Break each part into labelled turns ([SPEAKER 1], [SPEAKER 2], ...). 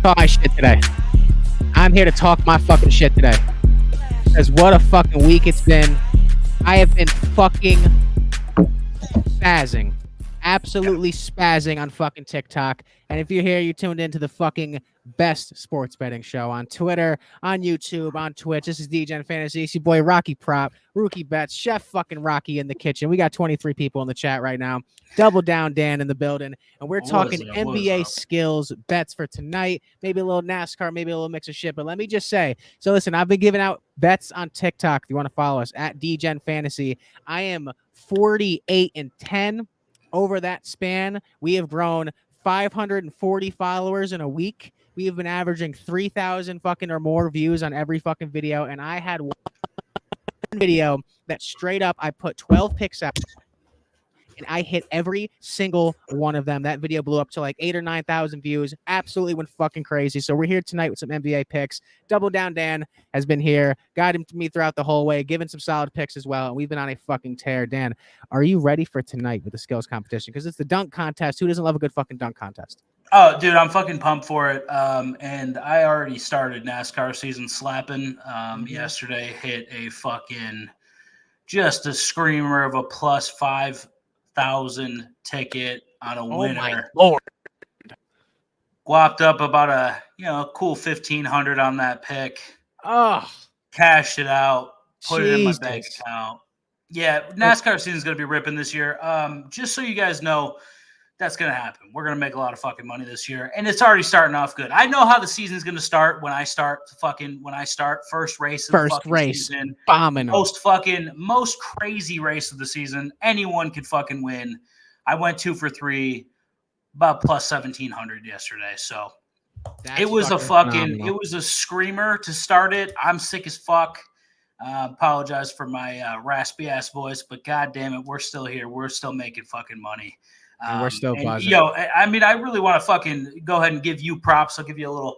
[SPEAKER 1] talk my shit today. I'm here to talk my fucking shit today. Because what a fucking week it's been. I have been fucking spazzing. Absolutely spazzing on fucking TikTok. And if you're here, you tuned into the fucking best sports betting show on Twitter, on YouTube, on Twitch. This is Degen Fantasy. It's your boy Rocky Prop, Rookie Bets, Chef fucking Rocky in the kitchen. We got 23 people in the chat right now. Double Down Dan in the building. And we're talking NBA skills bets for tonight. Maybe a little NASCAR, maybe a little mix of shit. But let me just say, so listen, I've been giving out bets on TikTok. If you want to follow us at Degen Fantasy, I am 48-10 over that span. We have grown 540 followers in a week. We have been averaging 3,000 fucking or more views on every fucking video. And I had one video that straight up, I put 12 picks out and I hit every single one of them. That video blew up to like 8,000 or 9,000 views. Absolutely went fucking crazy. So we're here tonight with some NBA picks. Double Down Dan has been here, guiding me throughout the whole way, giving some solid picks as well. And we've been on a fucking tear. Dan, are you ready for tonight with the skills competition? Because it's the dunk contest. Who doesn't love a good fucking dunk contest?
[SPEAKER 2] Oh, dude, I'm fucking pumped for it. And I already started NASCAR season slapping. Yesterday hit a fucking just a screamer of a plus 5,000 ticket on a winner.
[SPEAKER 1] My Lord.
[SPEAKER 2] Guapped up about a cool 1,500 on that pick.
[SPEAKER 1] Oh,
[SPEAKER 2] cashed it out, put it in my
[SPEAKER 1] Jesus.
[SPEAKER 2] bank account. Yeah, NASCAR season is going to be ripping this year. Just so you guys know, that's going to happen. We're going to make a lot of fucking money this year, and it's already starting off good. I know how the season's going to start when I start first race of the fucking season.
[SPEAKER 1] Bombing.
[SPEAKER 2] Most crazy race of the season. Anyone could fucking win. I went 2 for 3, about plus 1,700 yesterday. So it was it was a screamer to start it. I'm sick as fuck. Apologize for my raspy ass voice, but god damn it, we're still here. We're still making fucking money.
[SPEAKER 1] And we're still buzzing.
[SPEAKER 2] I mean, I really want to fucking go ahead and give you props. I'll give you a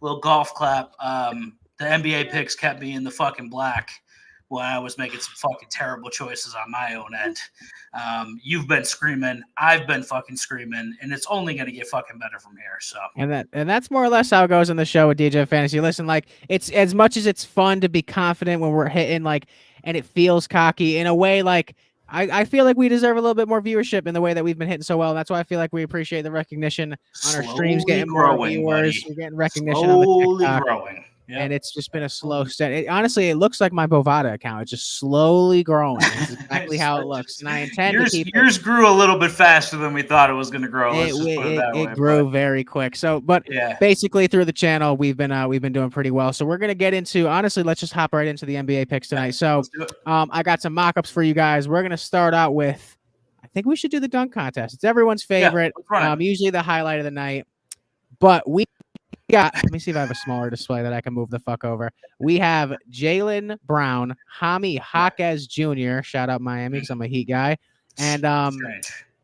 [SPEAKER 2] little golf clap. The NBA picks kept me in the fucking black when I was making some fucking terrible choices on my own end. You've been screaming. I've been fucking screaming, and it's only going to get fucking better from here. So, and
[SPEAKER 1] that's more or less how it goes in the show with DJ Fantasy. Listen, like it's as much as it's fun to be confident when we're hitting and it feels cocky in a way. Like I feel like we deserve a little bit more viewership in the way that we've been hitting so well. And that's why I feel like we appreciate the recognition on our streams, getting more viewers. We're getting recognition on the TikTok.
[SPEAKER 2] Growing. Yep.
[SPEAKER 1] And it's just been a slow steady. Honestly, it looks like my Bovada account. It's just slowly growing. It's exactly how it looks. And I intend to keep
[SPEAKER 2] yours grew a little bit faster than we thought it was going to grow.
[SPEAKER 1] It grew very quick. So, but basically through the channel, we've been doing pretty well. So we're going to get into, honestly, let's just hop right into the NBA picks tonight. So I got some mock-ups for you guys. We're going to start out with, I think we should do the dunk contest. It's everyone's favorite. Usually the highlight of the night. But let me see if I have a smaller display that I can move the fuck over. We have Jaylen Brown, Jaime Jaquez Jr. Shout out Miami because I'm a Heat guy. And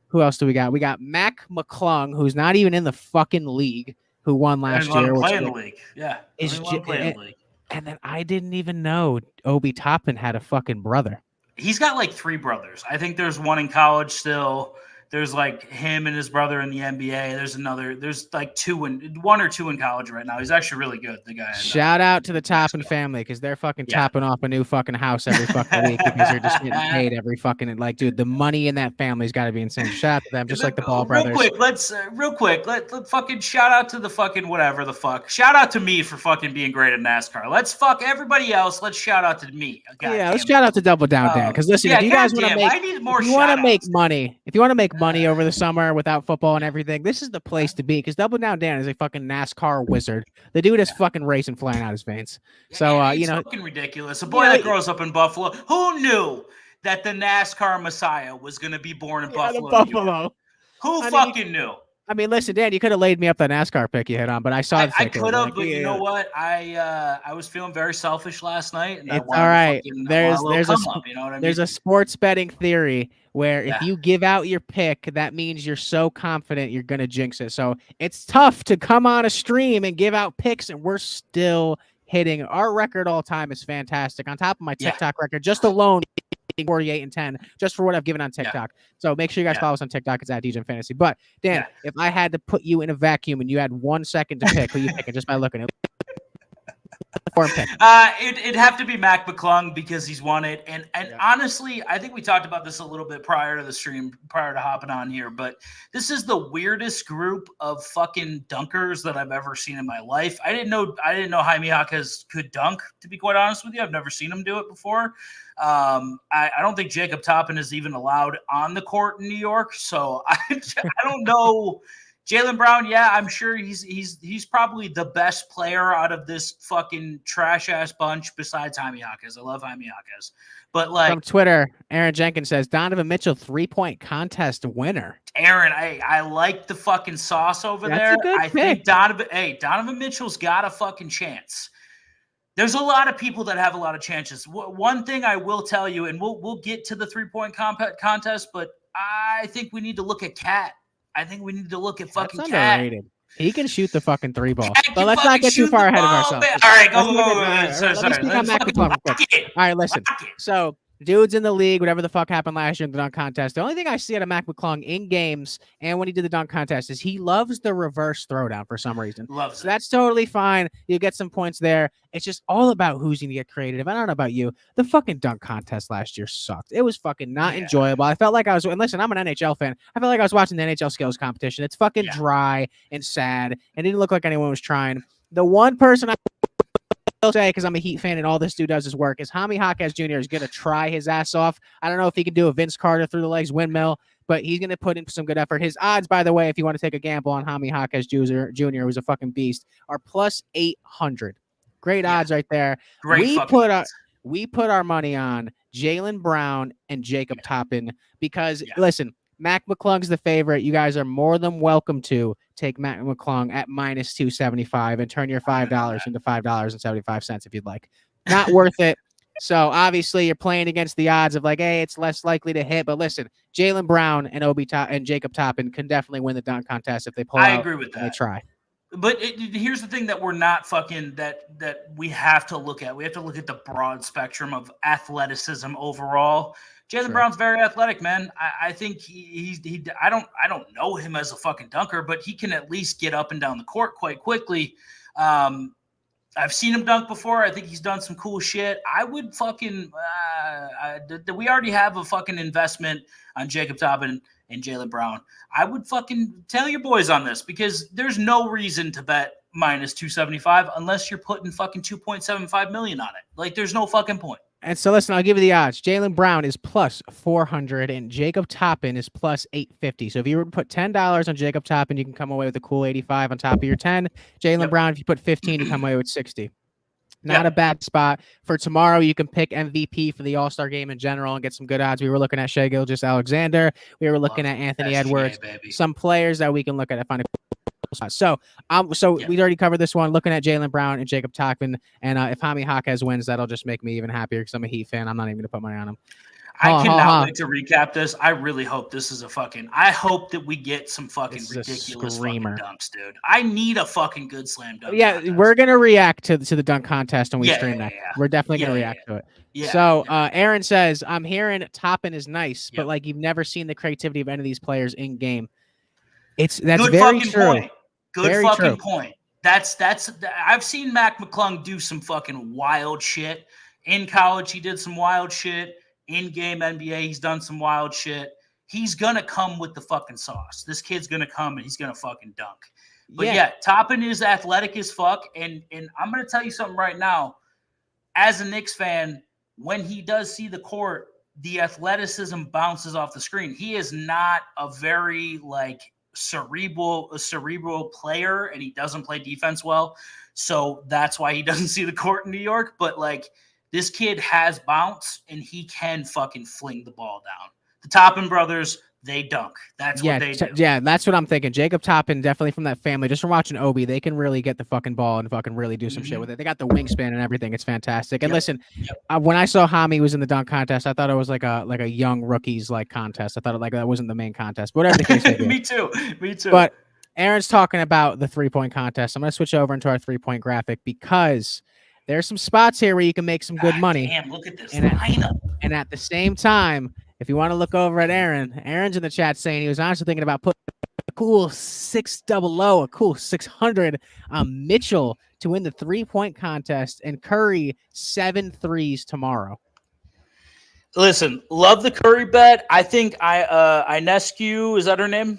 [SPEAKER 1] who else do we got? We got Mac McClung, who's not even in the fucking league, who won last year.
[SPEAKER 2] Playing the league. Yeah.
[SPEAKER 1] And then I didn't even know Obi Toppin had a fucking brother.
[SPEAKER 2] He's got like 3 brothers. I think there's one in college still. There's like him and his brother in the NBA. There's like 1 or 2 in college right now. He's actually really good, the guy.
[SPEAKER 1] Shout out to the Toppin family because they're fucking topping off a new fucking house every fucking week because they're just getting paid every fucking dude. The money in that family's got to be insane. Shout out to them, just like the Ball brothers.
[SPEAKER 2] Real quick, let's fucking shout out to the fucking whatever the fuck. Shout out to me for fucking being great at NASCAR. Let's fuck everybody else. Let's shout out to me.
[SPEAKER 1] Let's shout out to Double Down Dan because listen, if you guys want to make money, if you want to make money over the summer without football and everything, this is the place to be because Double Down Dan is a fucking NASCAR wizard. The dude is fucking racing flying out his veins. So
[SPEAKER 2] it's fucking ridiculous. A boy that grows up in Buffalo. Who knew that the NASCAR Messiah was going to be born in Buffalo? Who fucking knew?
[SPEAKER 1] I mean, listen, Dan, you could have laid me up the NASCAR pick you hit on, but I saw
[SPEAKER 2] I could have, but you know what? I was feeling very selfish last night. And
[SPEAKER 1] it's all right. There's a sports betting theory where if you give out your pick, that means you're so confident you're going to jinx it. So it's tough to come on a stream and give out picks, and we're still hitting. Our record all time is fantastic. On top of my TikTok record, just alone, 48 and 10 just for what I've given on TikTok. So make sure you guys follow us on TikTok. It's at Degen Fantasy. But Dan, if I had to put you in a vacuum and you had 1 second to pick, who you picking just by looking at it?
[SPEAKER 2] It'd have to be Mac McClung because he's won it. And honestly, I think we talked about this a little bit prior to the stream, prior to hopping on here, but this is the weirdest group of fucking dunkers that I've ever seen in my life. I didn't know Jaime Jaquez could dunk, to be quite honest with you. I've never seen him do it before. I don't think Jacob Toppin is even allowed on the court in New York. So I don't know. Jaylen Brown, I'm sure he's probably the best player out of this fucking trash ass bunch besides Jaime Jaquez. I love Jaime Jaquez. But like
[SPEAKER 1] from Twitter, Aaron Jenkins says Donovan Mitchell 3-point contest winner.
[SPEAKER 2] Aaron, I like the fucking sauce over there. I think Donovan Mitchell's got a fucking chance. There's a lot of people that have a lot of chances. One thing I will tell you, and we'll get to the 3-point contest, but I think we need to look at Cat. I think we need to look at fucking Cat.
[SPEAKER 1] He can shoot the fucking 3 ball. But let's not get too far ahead of ourselves.
[SPEAKER 2] All right, go.
[SPEAKER 1] All right, listen. So dudes in the league, whatever the fuck happened last year in the dunk contest. The only thing I see out of Mac McClung in games and when he did the dunk contest is he loves the reverse throwdown for some reason. So that's totally fine. You get some points there. It's just all about who's going to get creative. I don't know about you. The fucking dunk contest last year sucked. It was fucking not enjoyable. I felt like I was, and listen, I'm an NHL fan. I felt like I was watching the NHL skills competition. It's fucking dry and sad and didn't look like anyone was trying. The one person I'll say, because I'm a Heat fan and all this dude does is work, is Jaime Jaquez Jr. is going to try his ass off. I don't know if he can do a Vince Carter through the legs windmill, but he's going to put in some good effort. His odds, by the way, if you want to take a gamble on Jaime Jaquez Jr., who's a fucking beast, are plus 800. Great odds right there. We put our money on Jaylen Brown and Jacob Toppin because, listen, Mac McClung's the favorite. You guys are more than welcome to take Mac McClung at minus 275 and turn your $5 into $5.75 if you'd like. Not worth it. So obviously you're playing against the odds of like, hey, it's less likely to hit. But listen, Jaylen Brown and Jacob Toppin can definitely win the dunk contest if they pull out.
[SPEAKER 2] I agree with that.
[SPEAKER 1] They try.
[SPEAKER 2] But here's the thing that we're not fucking that we have to look at. We have to look at the broad spectrum of athleticism overall. Jaylen Brown's very athletic, man. I think I don't know him as a fucking dunker, but he can at least get up and down the court quite quickly. I've seen him dunk before. I think he's done some cool shit. I would fucking we already have a fucking investment on Jacob Toppin and Jaylen Brown. I would fucking tell your boys on this because there's no reason to bet minus 275 unless you're putting fucking 2.75 million on it. Like there's no fucking point.
[SPEAKER 1] And so listen, I'll give you the odds. Jaylen Brown is plus 400 and Jacob Toppin is plus 850. So if you were to put $10 on Jacob Toppin, you can come away with a cool 85 on top of your 10. Jaylen Brown, if you put 15, you come away with 60. Not a bad spot. For tomorrow, you can pick MVP for the All-Star game in general and get some good odds. We were looking at Shai Gilgeous-Alexander. We were looking at Anthony Edwards. Some players that we can look at and find a cool spot. So we already covered this one, looking at Jaylen Brown and Jacob Toppin. And if Jaime Jaquez wins, that'll just make me even happier because I'm a Heat fan. I'm not even going to put money on him.
[SPEAKER 2] I cannot wait to recap this. I really hope this is I hope that we get some fucking ridiculous fucking dunks, dude. I need a fucking good slam dunk.
[SPEAKER 1] Contest. We're going to react to the dunk contest when we stream that. We're definitely going to react to it. Aaron says, I'm hearing Toppin is nice, but like you've never seen the creativity of any of these players in game. That's good very true.
[SPEAKER 2] Point. Good very fucking true. Point. That's I've seen Mac McClung do some fucking wild shit. In college, he did some wild shit. In-game NBA, he's done some wild shit. He's going to come with the fucking sauce. This kid's going to come and he's going to fucking dunk. But Toppin is athletic as fuck. And I'm going to tell you something right now. As a Knicks fan, when he does see the court, the athleticism bounces off the screen. He is not a very cerebral player, and he doesn't play defense well. So that's why he doesn't see the court in New York. But this kid has bounce, and he can fucking fling the ball down. The Toppin brothers, they dunk. That's what they do.
[SPEAKER 1] Yeah, that's what I'm thinking. Jacob Toppin, definitely from that family. Just from watching Obi, they can really get the fucking ball and fucking really do some shit with it. They got the wingspan and everything. It's fantastic. And listen, when I saw Jaime was in the dunk contest, I thought it was like a young rookies contest. I thought that wasn't the main contest. But whatever the case may be.
[SPEAKER 2] Me too.
[SPEAKER 1] But Aaron's talking about the 3-point contest. I'm going to switch over into our 3-point graphic because there's some spots here where you can make some good money.
[SPEAKER 2] Damn, look at this lineup.
[SPEAKER 1] And at the same time, if you want to look over at Aaron's in the chat saying he was honestly thinking about putting a cool 600, a cool 600 Mitchell to win the 3-point contest, and Curry 7 threes tomorrow.
[SPEAKER 2] Listen, love the Curry bet. I think Inescu, is that her name?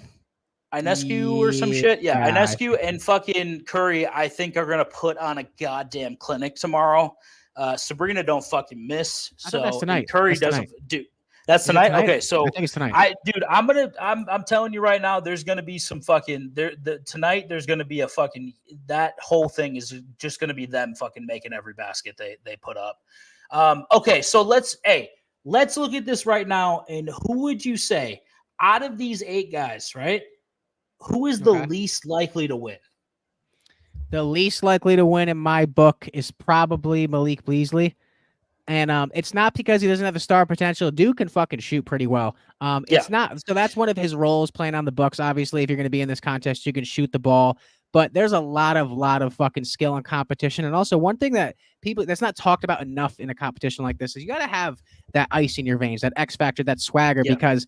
[SPEAKER 2] Inescu or some shit? Yeah, Inescu and fucking Curry, I think, are going to put on a goddamn clinic tomorrow. Sabrina don't fucking miss. So
[SPEAKER 1] that's tonight.
[SPEAKER 2] Curry doesn't. Dude, that's tonight? Okay, so
[SPEAKER 1] I think it's tonight.
[SPEAKER 2] I'm telling you right now, there's going to be some fucking tonight. There's going to be a fucking, that whole thing is just going to be them fucking making every basket they put up. Okay, so let's look at this right now. And who would you say out of these 8 guys, right? Who is the least likely to win?
[SPEAKER 1] The least likely to win in my book is probably Malik Beasley. And it's not because he doesn't have the star potential. Dude can fucking shoot pretty well. It's not. So that's one of his roles playing on the Bucks. Obviously, if you're going to be in this contest, you can shoot the ball. But there's a lot of fucking skill and competition. And also one thing that that's not talked about enough in a competition like this is you got to have that ice in your veins, that X factor, that swagger, because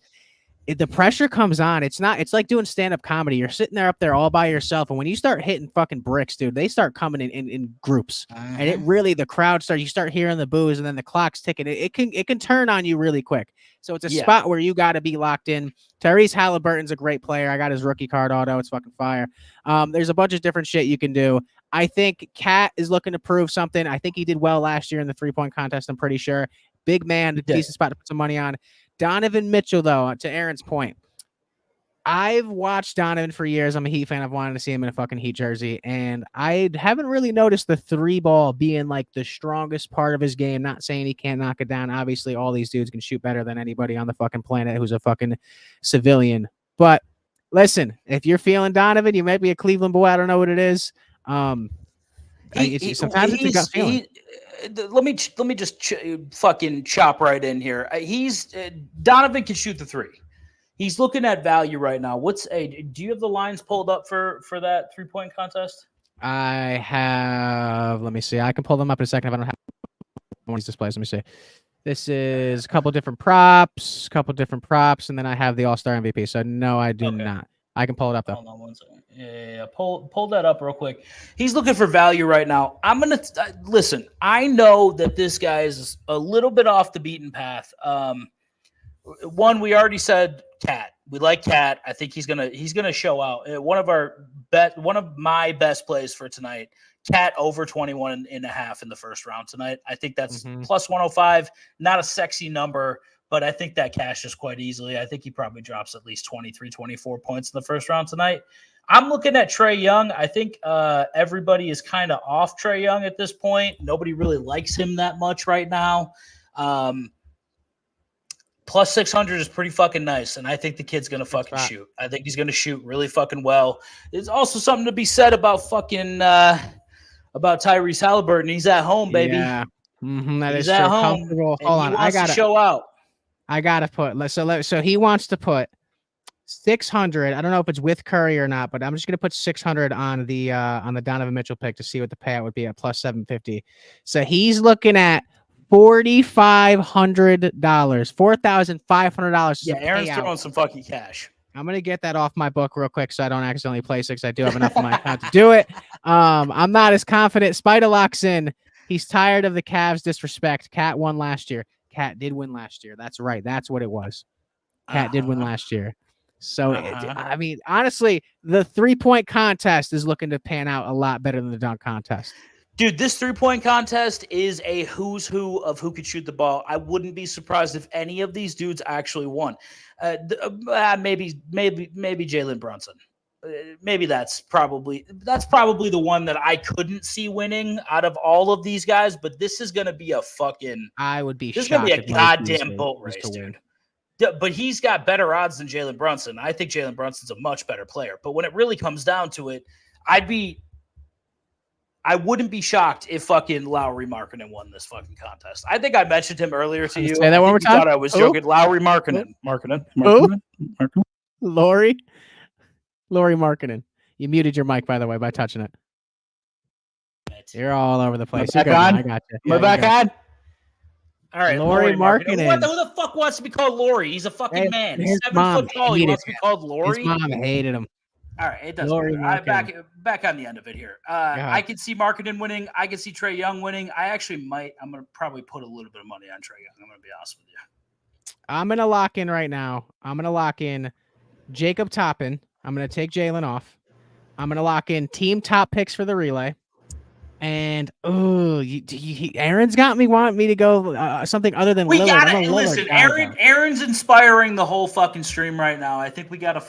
[SPEAKER 1] the pressure comes on. It's like doing stand-up comedy. You're sitting there up there all by yourself, and when you start hitting fucking bricks, dude, they start coming in groups. And it really, the crowd you start hearing the boos, and then the clock's ticking. It can turn on you really quick. So it's a spot where you got to be locked in. Tyrese Halliburton's a great player. I got his rookie card auto. It's fucking fire. There's a bunch of different shit you can do. I think Cat is looking to prove something. I think he did well last year in the 3-point contest. I'm pretty sure. Big man, decent spot to put some money on. Donovan Mitchell, though, to Aaron's point, I've watched Donovan for years. I'm a Heat fan. I've wanted to see him in a fucking Heat jersey, and I haven't really noticed the 3-ball being like the strongest part of his game. Not saying he can't knock it down. Obviously, all these dudes can shoot better than anybody on the fucking planet who's a fucking civilian. But listen, if you're feeling Donovan, you might be a Cleveland boy. I don't know what it is. Sometimes it's a gut feeling.
[SPEAKER 2] Let me just fucking chop right in here. Donovan can shoot the 3. He's looking at value right now. Do you have the lines pulled up for that 3-point contest?
[SPEAKER 1] I have. Let me see. I can pull them up in a second if I don't have one of these displays. Let me see. This is a couple different props, and then I have the All-Star MVP. So no, I do not. I can pull it up though.
[SPEAKER 2] Hold on one second. Yeah. Pull that up real quick. He's looking for value right now. I'm gonna listen. I know that this guy is a little bit off the beaten path. One, we already said Cat. We like Cat. I think he's gonna show out. One of my best plays for tonight. Cat over 21.5 in the first round tonight. I think that's plus 105. Not a sexy number, but I think that cashes quite easily. I think he probably drops at least 23, 24 points in the first round tonight. I'm looking at Trae Young. I think everybody is kind of off Trae Young at this point. Nobody really likes him that much right now. Plus 600 is pretty fucking nice, and I think the kid's going to fucking shoot. I think he's going to shoot really fucking well. There's also something to be said about fucking about Tyrese Halliburton. He's at home, baby.
[SPEAKER 1] Yeah. That
[SPEAKER 2] he's
[SPEAKER 1] is
[SPEAKER 2] at
[SPEAKER 1] so
[SPEAKER 2] home.
[SPEAKER 1] Comfortable. Hold on.
[SPEAKER 2] I got to show out.
[SPEAKER 1] I got to put so he wants to put 600. I don't know if it's with Curry or not, but I'm just going to put 600 on the Donovan Mitchell pick to see what the payout would be at plus 750. So he's looking at $4,500, $4,500.
[SPEAKER 2] Yeah, Aaron's throwing some fucking cash.
[SPEAKER 1] I'm gonna get that off my book real quick so I don't accidentally play 6. I do have enough in my account to do it. I'm not as confident. Spider locks in. He's tired of the Cavs disrespect. Cat won last year. Cat did win last year. That's right. That's what it was. Cat did win last year. So I mean, honestly, the 3-point contest is looking to pan out a lot better than the dunk contest.
[SPEAKER 2] Dude, this 3-point contest is a who's who of who could shoot the ball. I wouldn't be surprised if any of these dudes actually won. Maybe Jalen Brunson. Maybe that's probably the one that I couldn't see winning out of all of these guys. But this is going to be a fucking.
[SPEAKER 1] I would be.
[SPEAKER 2] This is going to be a goddamn boat race, dude. But he's got better odds than Jalen Brunson. I think Jalen Brunson's a much better player. But when it really comes down to it, I wouldn't be shocked if fucking Lauri Markkanen won this fucking contest. I think I mentioned him earlier to you.
[SPEAKER 1] Say that one more time.
[SPEAKER 2] Thought I was joking. Lauri Markkanen.
[SPEAKER 1] Lauri Markkanen. You muted your mic, by the way, by touching it.
[SPEAKER 2] shit.
[SPEAKER 1] You're all over the place.
[SPEAKER 3] Am I back on?
[SPEAKER 1] I got you.
[SPEAKER 3] Am I back on?
[SPEAKER 2] All right,
[SPEAKER 1] Laurie Markkinen.
[SPEAKER 2] What who the fuck wants to be called Laurie? He's a fucking man. He's 7 foot tall. He wants to be called Laurie.
[SPEAKER 1] His mom hated him.
[SPEAKER 2] All right, it doesn't matter. Back on the end of it here. I can see Markkinen winning. I can see Trae Young winning. I actually might. I'm going to probably put a little bit of money on Trae Young. I'm going to be honest with you.
[SPEAKER 1] I'm going to lock in right now. I'm going to lock in Jacob Toppin. I'm going to take Jalen off. I'm going to lock in team top picks for the relay. And Aaron's got me wanting me to go something other than Lillard.
[SPEAKER 2] Listen. Aaron's inspiring the whole fucking stream right now. I think we gotta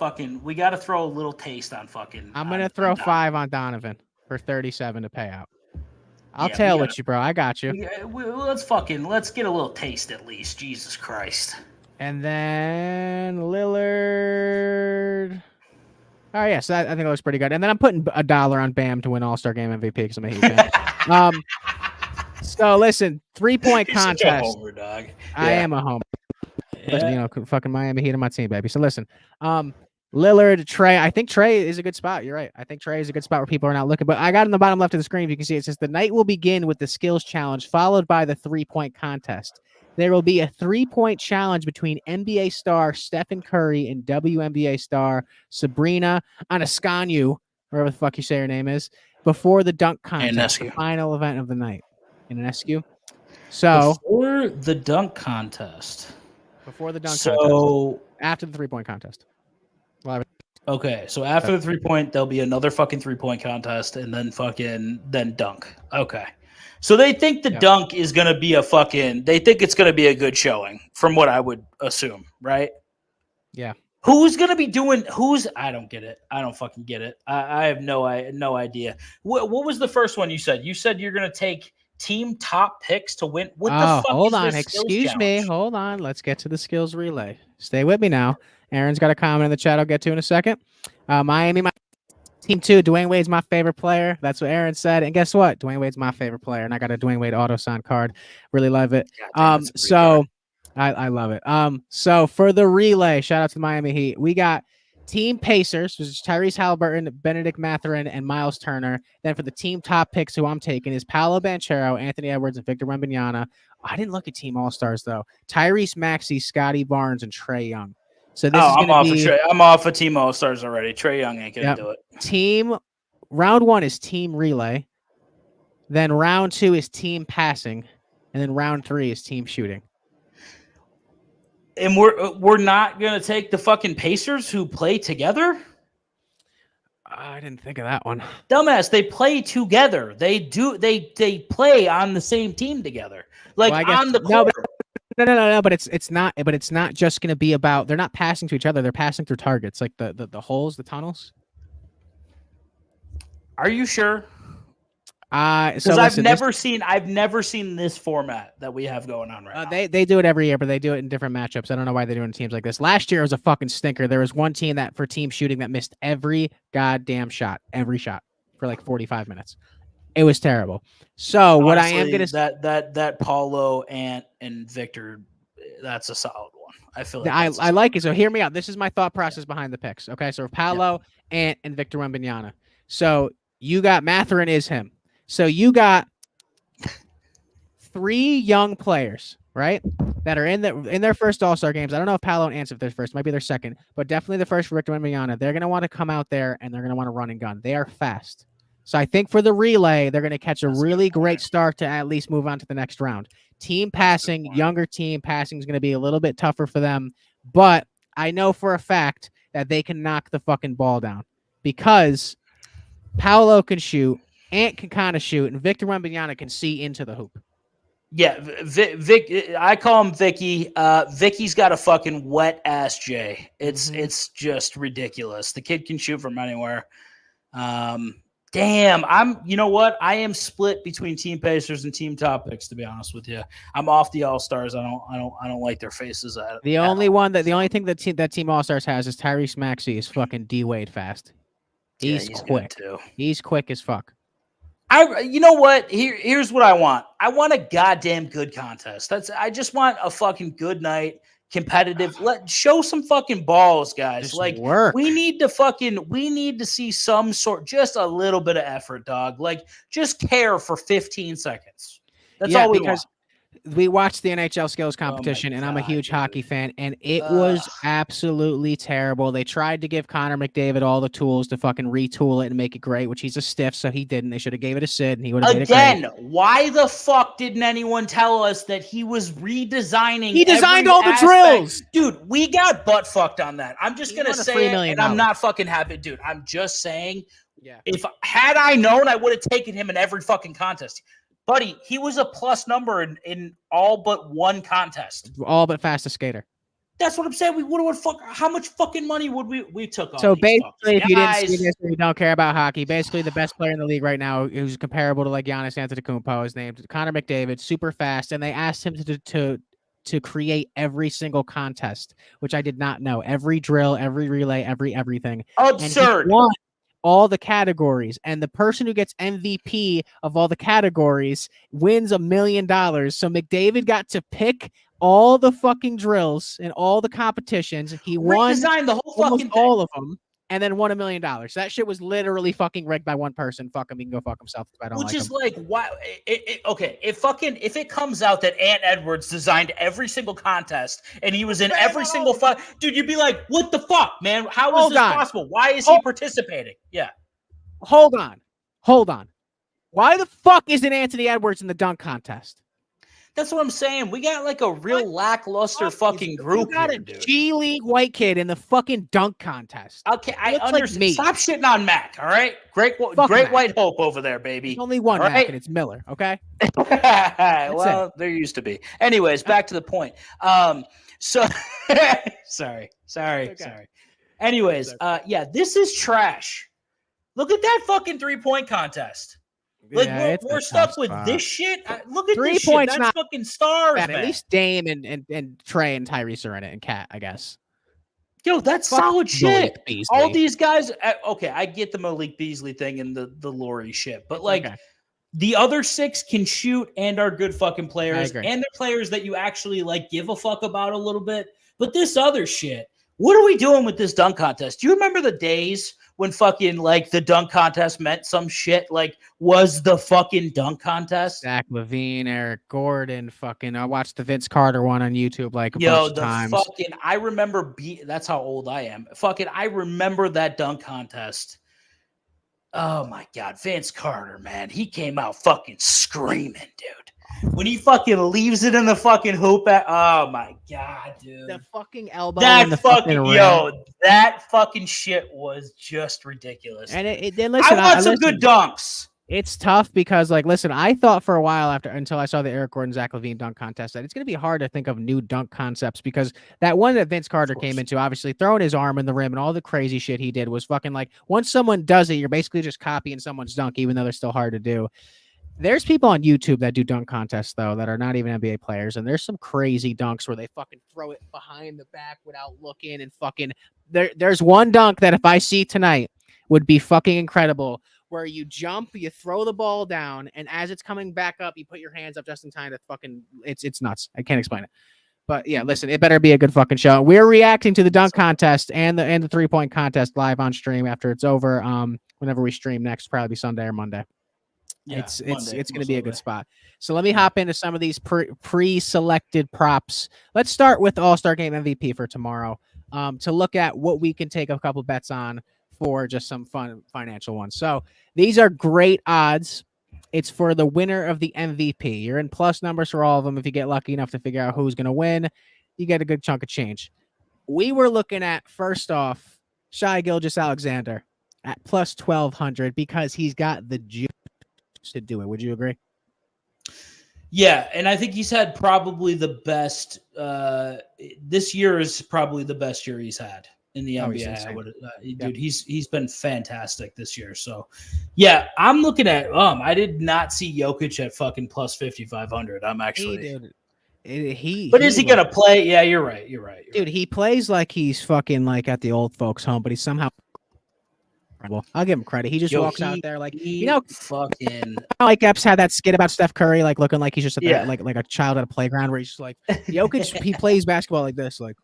[SPEAKER 2] throw a little taste on fucking.
[SPEAKER 1] I'm gonna throw 5 on Donovan for 37 to pay out. I'll tail with you, bro. I got you.
[SPEAKER 2] Let's get a little taste at least. Jesus Christ.
[SPEAKER 1] And then Lillard. Oh, yeah, so I think it looks pretty good. And then I'm putting $1 on Bam to win All-Star Game MVP because I'm a huge fan. So, listen, 3-point contest.
[SPEAKER 2] Homer, dog.
[SPEAKER 1] I am a homer. Yeah. Fucking Miami Heat on my team, baby. So, listen, Lillard, Trae. I think Trae is a good spot. You're right. I think Trae is a good spot where people are not looking. But I got in the bottom left of the screen, if you can see, it says the night will begin with the skills challenge followed by the 3-point contest. There will be a 3-point challenge between NBA star Stephen Curry and WNBA star Sabrina Ionescu, whatever the fuck you say her name is, before the dunk contest, the final event of the night. Ionescu. So
[SPEAKER 2] before the dunk contest.
[SPEAKER 1] So after the 3-point contest.
[SPEAKER 2] Okay, so after the 3-point, there'll be another fucking 3-point contest, and then dunk. Okay. So they think the dunk is going to be they think it's going to be a good showing from what I would assume, right?
[SPEAKER 1] Yeah.
[SPEAKER 2] Who's going to be I don't get it. I don't fucking get it. I have no idea. What was the first one you said? You said you're going to take team top picks to win. What the fuck
[SPEAKER 1] hold on. Excuse me. Hold on. Let's get to the skills relay. Stay with me now. Aaron's got a comment in the chat I'll get to in a second. Miami, Team 2, Dwayne Wade's my favorite player. That's what Aaron said. And guess what? Dwayne Wade's my favorite player. And I got a Dwayne Wade auto sign card. Really love it. So I love it. So for the relay, shout out to the Miami Heat. We got Team Pacers, which is Tyrese Halliburton, Benedict Mathurin, and Miles Turner. Then for the team top picks, who I'm taking is Paolo Banchero, Anthony Edwards, and Victor Wembanyama. I didn't look at Team All-Stars, though. Tyrese Maxey, Scotty Barnes, and Trae Young. So this is going to be...
[SPEAKER 2] I'm off of Team All-Stars already. Trae Young ain't going to do it.
[SPEAKER 1] Round 1 is team relay. Then round 2 is team passing. And then round 3 is team shooting.
[SPEAKER 2] And we're not going to take the fucking Pacers who play together?
[SPEAKER 1] I didn't think of that one.
[SPEAKER 2] Dumbass, they play together. They play on the same team together. On the court.
[SPEAKER 1] No, but it's not just going to be about, they're not passing to each other, they're passing through targets, like the holes, the tunnels.
[SPEAKER 2] Are you sure?
[SPEAKER 1] Because
[SPEAKER 2] I've never seen this format that we have going on right now.
[SPEAKER 1] They do it every year, but they do it in different matchups. I don't know why they do it in teams like this. Last year was a fucking stinker. There was one team that for team shooting that missed every goddamn shot, for like 45 minutes. It was terrible. So honestly, what I am gonna
[SPEAKER 2] that Paulo and Victor, that's a solid one. I feel like
[SPEAKER 1] I like it. So hear me out. This is my thought process behind the picks. Okay, so Paolo and Victor Wembanyama. So you got Mathurin is him. So you got 3 young players, right, that are in their first All-Star games. I don't know if Paolo and Ants if they're first, might be their second, but definitely the first for Victor Wembanyama. They're gonna want to come out there and they're gonna want to run and gun. They are fast. So I think for the relay, they're going to catch a really great start to at least move on to the next round. Team passing, younger team passing is going to be a little bit tougher for them. But I know for a fact that they can knock the fucking ball down because Paolo can shoot, Ant can kind of shoot, and Victor Wembanyama can see into the hoop.
[SPEAKER 2] Yeah, Vic. I call him Vicky. Vicky's got a fucking wet ass J. It's just ridiculous. The kid can shoot from anywhere. Damn, you know what? I am split between Team Pacers and Team Top Picks, to be honest with you. I'm off the All-Stars. I don't like their faces.
[SPEAKER 1] The only thing that Team All-Stars has is Tyrese Maxey is fucking D-Wade fast. He's quick. Too. He's quick as fuck.
[SPEAKER 2] You know what? Here's what I want. I want a goddamn good contest. I just want a fucking good night. competitive. Show some fucking balls, guys.
[SPEAKER 1] Just
[SPEAKER 2] like
[SPEAKER 1] work.
[SPEAKER 2] we need to see some sort, just a little bit of effort, dog. Like just care for 15 seconds. That's all we want.
[SPEAKER 1] We watched the NHL skills competition, and I'm a huge hockey fan, and it was absolutely terrible. They tried to give Connor McDavid all the tools to fucking retool it and make it great, which he's a stiff, so he didn't. They should have gave it to Sid, and he would have made it great.
[SPEAKER 2] Again, why the fuck didn't anyone tell us that he was redesigning?
[SPEAKER 1] He designed all the drills.
[SPEAKER 2] Dude, we got butt fucked on that. I'm just going to say it, and I'm not fucking happy. Dude, I'm just saying, if had I known, I would have taken him in every fucking contest. Buddy, he was a plus number in all but one contest.
[SPEAKER 1] All but fastest skater.
[SPEAKER 2] That's what I'm saying. We would have how much fucking money would we took on?
[SPEAKER 1] So basically, if you didn't see this or you don't care about hockey, basically the best player in the league right now, who's comparable to like Giannis Antetokounmpo, is named Connor McDavid, super fast, and they asked him to create every single contest, which I did not know. Every drill, every relay, everything.
[SPEAKER 2] Absurd.
[SPEAKER 1] And he won all the categories, and the person who gets MVP of all the categories wins $1 million. So McDavid got to pick all the fucking drills in all the competitions. He won
[SPEAKER 2] the whole fucking
[SPEAKER 1] all of them, and then won $1 million. That shit was literally fucking rigged by one person. Fuck him, he can go fuck himself. I don't
[SPEAKER 2] Which is like, why? Okay, if it comes out that Ant Edwards designed every single contest and he was in every single fight, dude, you'd be like, what the fuck, man? How is this possible? Why is he participating? Yeah.
[SPEAKER 1] Hold on. Why the fuck isn't Anthony Edwards in the dunk contest?
[SPEAKER 2] That's what I'm saying. We got like a real lackluster fucking group.
[SPEAKER 1] We got a G League white kid in the fucking dunk contest.
[SPEAKER 2] Okay, I understand. Like stop shitting on Mac, all right? Great white hope over there, baby.
[SPEAKER 1] There's only one Mac, and it's Miller, okay?
[SPEAKER 2] Well, there used to be. Anyways, back to the point. So sorry. Anyways, this is trash. Look at that fucking 3-point contest. Like we're stuck with this shit. Look at
[SPEAKER 1] 3
[SPEAKER 2] this
[SPEAKER 1] points.
[SPEAKER 2] Shit. That's fucking stars, man.
[SPEAKER 1] At least Dame and Trey and Tyrese are in it, and Cat, I guess.
[SPEAKER 2] Yo, that's solid shit. All these guys. Okay, I get the Malik Beasley thing and the Laurie shit, but like the other 6 can shoot and are good fucking players, and they're players that you actually like give a fuck about a little bit. But this other shit, what are we doing with this dunk contest? Do you remember the days when fucking like the dunk contest meant some shit? Like, was the fucking dunk contest?
[SPEAKER 1] Zach LaVine, Eric Gordon, fucking. I watched the Vince Carter one on YouTube like a bunch of times.
[SPEAKER 2] Fucking. I remember. That's how old I am. Fucking. I remember that dunk contest. Oh my god, Vince Carter, man, he came out fucking screaming, dude. When he fucking leaves it in the fucking hoop oh my god, dude.
[SPEAKER 1] The fucking elbow.
[SPEAKER 2] That that fucking shit was just ridiculous.
[SPEAKER 1] And listen,
[SPEAKER 2] I want some good dunks.
[SPEAKER 1] It's tough because, like, listen, I thought for a while until I saw the Eric Gordon, Zach LaVine dunk contest that it's going to be hard to think of new dunk concepts because that one that Vince Carter came into, obviously throwing his arm in the rim and all the crazy shit he did was fucking like, once someone does it, you're basically just copying someone's dunk, even though they're still hard to do. There's people on YouTube that do dunk contests, though, that are not even NBA players, and there's some crazy dunks where they fucking throw it behind the back without looking and fucking... There's one dunk that if I see tonight would be fucking incredible, where you jump, you throw the ball down, and as it's coming back up, you put your hands up just in time to fucking... It's nuts. I can't explain it. But yeah, listen, it better be a good fucking show. We're reacting to the dunk contest and the 3-point contest live on stream after it's over. Whenever we stream next, probably be Sunday or Monday. Yeah, it's going to be a good spot. So let me hop into some of these pre-selected props. Let's start with All-Star Game MVP for tomorrow to look at what we can take a couple bets on for just some fun financial ones. So these are great odds. It's for the winner of the MVP. You're in plus numbers for all of them. If you get lucky enough to figure out who's going to win, you get a good chunk of change. We were looking at, first off, Shai Gilgeous-Alexander at plus 1,200 because he's got the juice to do it. Would you agree?
[SPEAKER 2] Yeah, and I think he's had probably the best this year is probably the best year he's had in the NBA. Dude, he's been fantastic this year. So yeah, I'm looking at I did not see Jokic at fucking plus 5,500. I'm actually But is he gonna play? Yeah, you're right. Dude,
[SPEAKER 1] he plays like he's fucking like at the old folks home, but he's somehow I'll give him credit. He just walks out there like
[SPEAKER 2] fucking
[SPEAKER 1] like Epps had that skit about Steph Curry, like looking like he's just like a child at a playground where he's just like Jokic. He plays basketball like this, like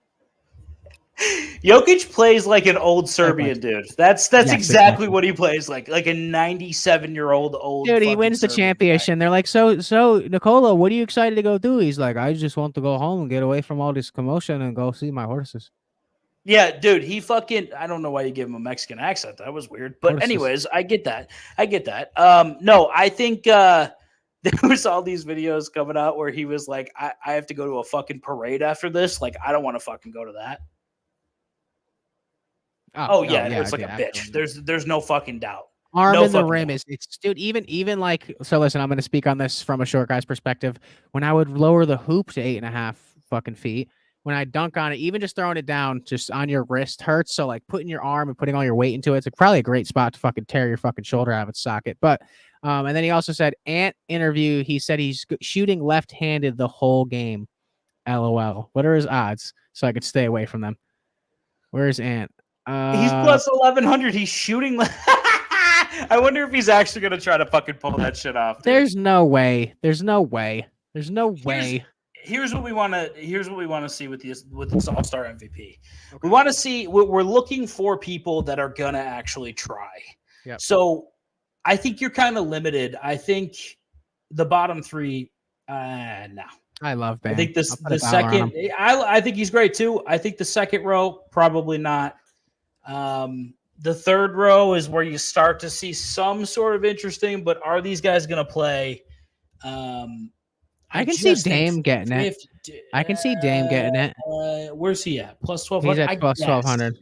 [SPEAKER 2] Jokic plays like an old Serbian dude. That's exactly what he plays like a 97-year-old old
[SPEAKER 1] dude. He wins the championship. They're like, so Nicola, what are you excited to go do? He's like, I just want to go home and get away from all this commotion and go see my horses.
[SPEAKER 2] Yeah, dude, he fucking. I don't know why you gave him a Mexican accent. That was weird. But anyways, I get that. No, I think there was all these videos coming out where he was like, I have to go to a fucking parade after this. Like, I don't want to fucking go to that. It's like a bitch. There's no fucking doubt.
[SPEAKER 1] Arm in the rim is it's dude. Even like so. Listen, I'm going to speak on this from a short guy's perspective. When I would lower the hoop to 8.5 fucking feet, when I dunk on it, even just throwing it down just on your wrist hurts. So like putting your arm and putting all your weight into it's probably a great spot to fucking tear your fucking shoulder out of its socket. But and then he also said Ant interview. He said he's shooting left-handed the whole game. LOL. What are his odds so I could stay away from them? Where's Ant?
[SPEAKER 2] He's plus 1100. He's shooting. I wonder if he's actually gonna try to fucking pull that shit off. Dude.
[SPEAKER 1] There's no way. Here's what we want to see with this All-Star MVP. Okay. We want to see. We're looking for people that are gonna actually try. Yep.
[SPEAKER 2] So I think you're kind of limited. I think the bottom three. No.
[SPEAKER 1] I love Bam.
[SPEAKER 2] I think the second. I think he's great too. I think the second row probably not. The third row is where you start to see some sort of interesting, but are these guys going to play?
[SPEAKER 1] I can see Dame getting it. I can see Dame getting it.
[SPEAKER 2] Where's he at? Plus 1200.
[SPEAKER 1] He's at plus 1200.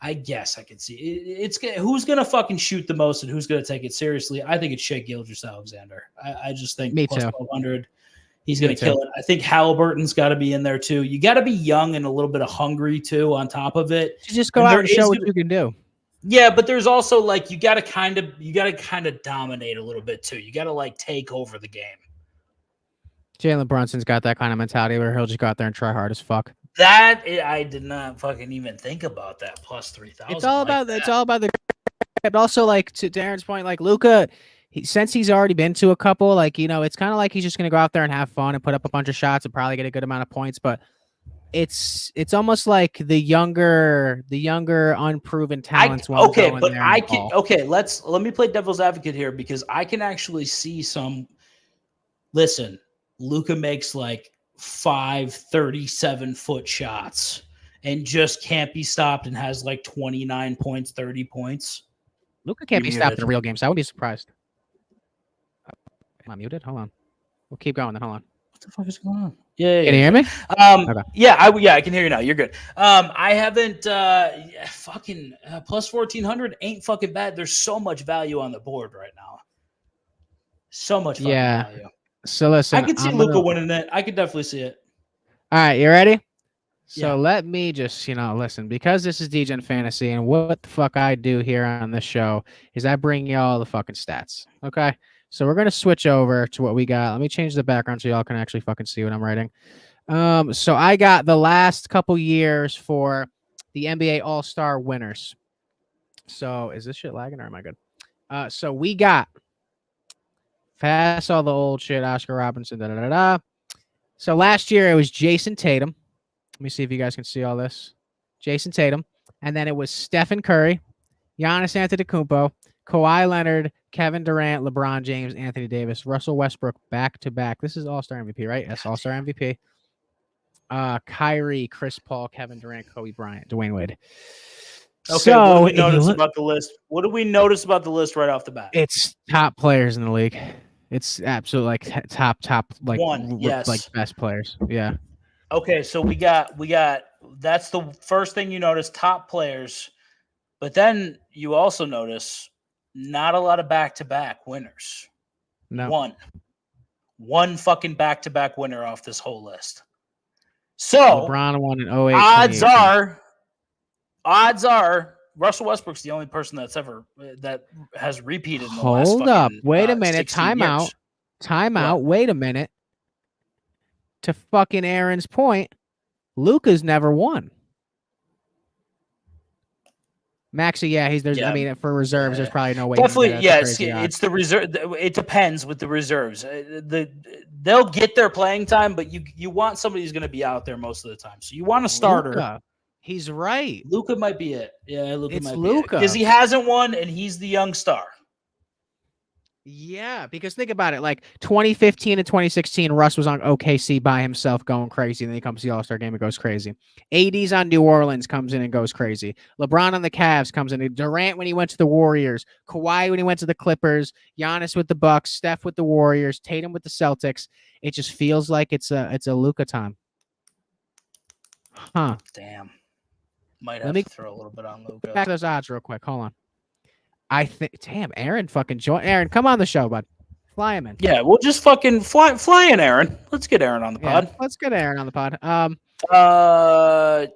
[SPEAKER 2] I guess I can see it's who's going to fucking shoot the most and who's going to take it seriously. I think it's Shai Gilgeous-Alexander. I just think
[SPEAKER 1] Me
[SPEAKER 2] plus
[SPEAKER 1] too.
[SPEAKER 2] 1200. He's going to kill it. I think Halliburton's got to be in there too. You got to be young and a little bit of hungry too on top of it.
[SPEAKER 1] You just go out and show what you can do.
[SPEAKER 2] Yeah, but there's also like you got to kind of dominate a little bit too. You got to like take over the game.
[SPEAKER 1] Jalen Brunson's got that kind of mentality where he'll just go out there and try hard as fuck.
[SPEAKER 2] I did not fucking even think about that plus 3,000.
[SPEAKER 1] It's all about the. And also, like to Darren's point, like Luka. Since he's already been to a couple, like, it's kind of like he's just going to go out there and have fun and put up a bunch of shots and probably get a good amount of points. But it's almost like the younger unproven talents.
[SPEAKER 2] Let me play devil's advocate here because I can actually see some. Listen, Luka makes like 5 37-foot shots and just can't be stopped and has like 29 points, 30 points.
[SPEAKER 1] Luka can't be stopped in a real game, so I wouldn't be surprised. Am I muted? Hold on. We'll keep going then. Hold on.
[SPEAKER 2] What the fuck is going on? Yeah.
[SPEAKER 1] Can you hear me?
[SPEAKER 2] Okay. Yeah, I can hear you now. You're good. I haven't plus 1,400 ain't fucking bad. There's so much value on the board right now. So much fucking value.
[SPEAKER 1] So listen,
[SPEAKER 2] I could see Luka winning it. I could definitely see it.
[SPEAKER 1] All right, you ready? So let me just, listen, because this is Degen Fantasy and what the fuck I do here on this show is I bring y'all the fucking stats. Okay. So we're going to switch over to what we got. Let me change the background so y'all can actually fucking see what I'm writing. So I got the last couple years for the NBA All-Star winners. So is this shit lagging or am I good? So we got past all the old shit, Oscar Robinson, So last year it was Jason Tatum. Let me see if you guys can see all this. Jason Tatum. And then it was Stephen Curry, Giannis Antetokounmpo, Kawhi Leonard, Kevin Durant, LeBron James, Anthony Davis, Russell Westbrook back-to-back. This is All-Star MVP, right? Yes, All-Star MVP. Kyrie, Chris Paul, Kevin Durant, Kobe Bryant, Dwayne Wade.
[SPEAKER 2] Okay, so what do we notice about the list? What do we notice about the list right off the bat?
[SPEAKER 1] It's top players in the league. It's absolutely like top like like best players. Yeah.
[SPEAKER 2] Okay, so we got that's the first thing you notice, top players. But then you also notice not a lot of back-to-back winners.
[SPEAKER 1] No.
[SPEAKER 2] One fucking back-to-back winner off this whole list. So
[SPEAKER 1] LeBron won in 08.
[SPEAKER 2] Odds are Russell Westbrook's the only person that has repeated in the last
[SPEAKER 1] Hold up. Wait a minute. Time
[SPEAKER 2] years.
[SPEAKER 1] out. Wait a minute. To fucking Aaron's point, Luka's never won. Maxey, yeah, there's.
[SPEAKER 2] Yeah.
[SPEAKER 1] I mean, for reserves, there's probably no way.
[SPEAKER 2] Definitely, yes. It's the reserve. It depends with the reserves. They'll get their playing time, but you want somebody who's going to be out there most of the time. So you want a starter.
[SPEAKER 1] Luka. He's right.
[SPEAKER 2] Luka might be it. Yeah, Luka might be
[SPEAKER 1] Luka.
[SPEAKER 2] it because he hasn't won, and he's the young star.
[SPEAKER 1] Yeah, because think about it. Like 2015 and 2016, Russ was on OKC by himself going crazy. And then he comes to the All-Star game and goes crazy. AD's on New Orleans, comes in and goes crazy. LeBron on the Cavs comes in. Durant when he went to the Warriors. Kawhi when he went to the Clippers. Giannis with the Bucks. Steph with the Warriors. Tatum with the Celtics. It just feels like it's a Luka time. Huh.
[SPEAKER 2] Damn. Might have to throw a little bit on Luka.
[SPEAKER 1] Back to those odds real quick. Hold on. I think, damn, Aaron fucking join. Aaron, come on the show, bud. Fly him in.
[SPEAKER 2] Yeah, we'll just fucking fly in, Aaron. Let's get Aaron on the pod.
[SPEAKER 1] Let's get Aaron on the pod.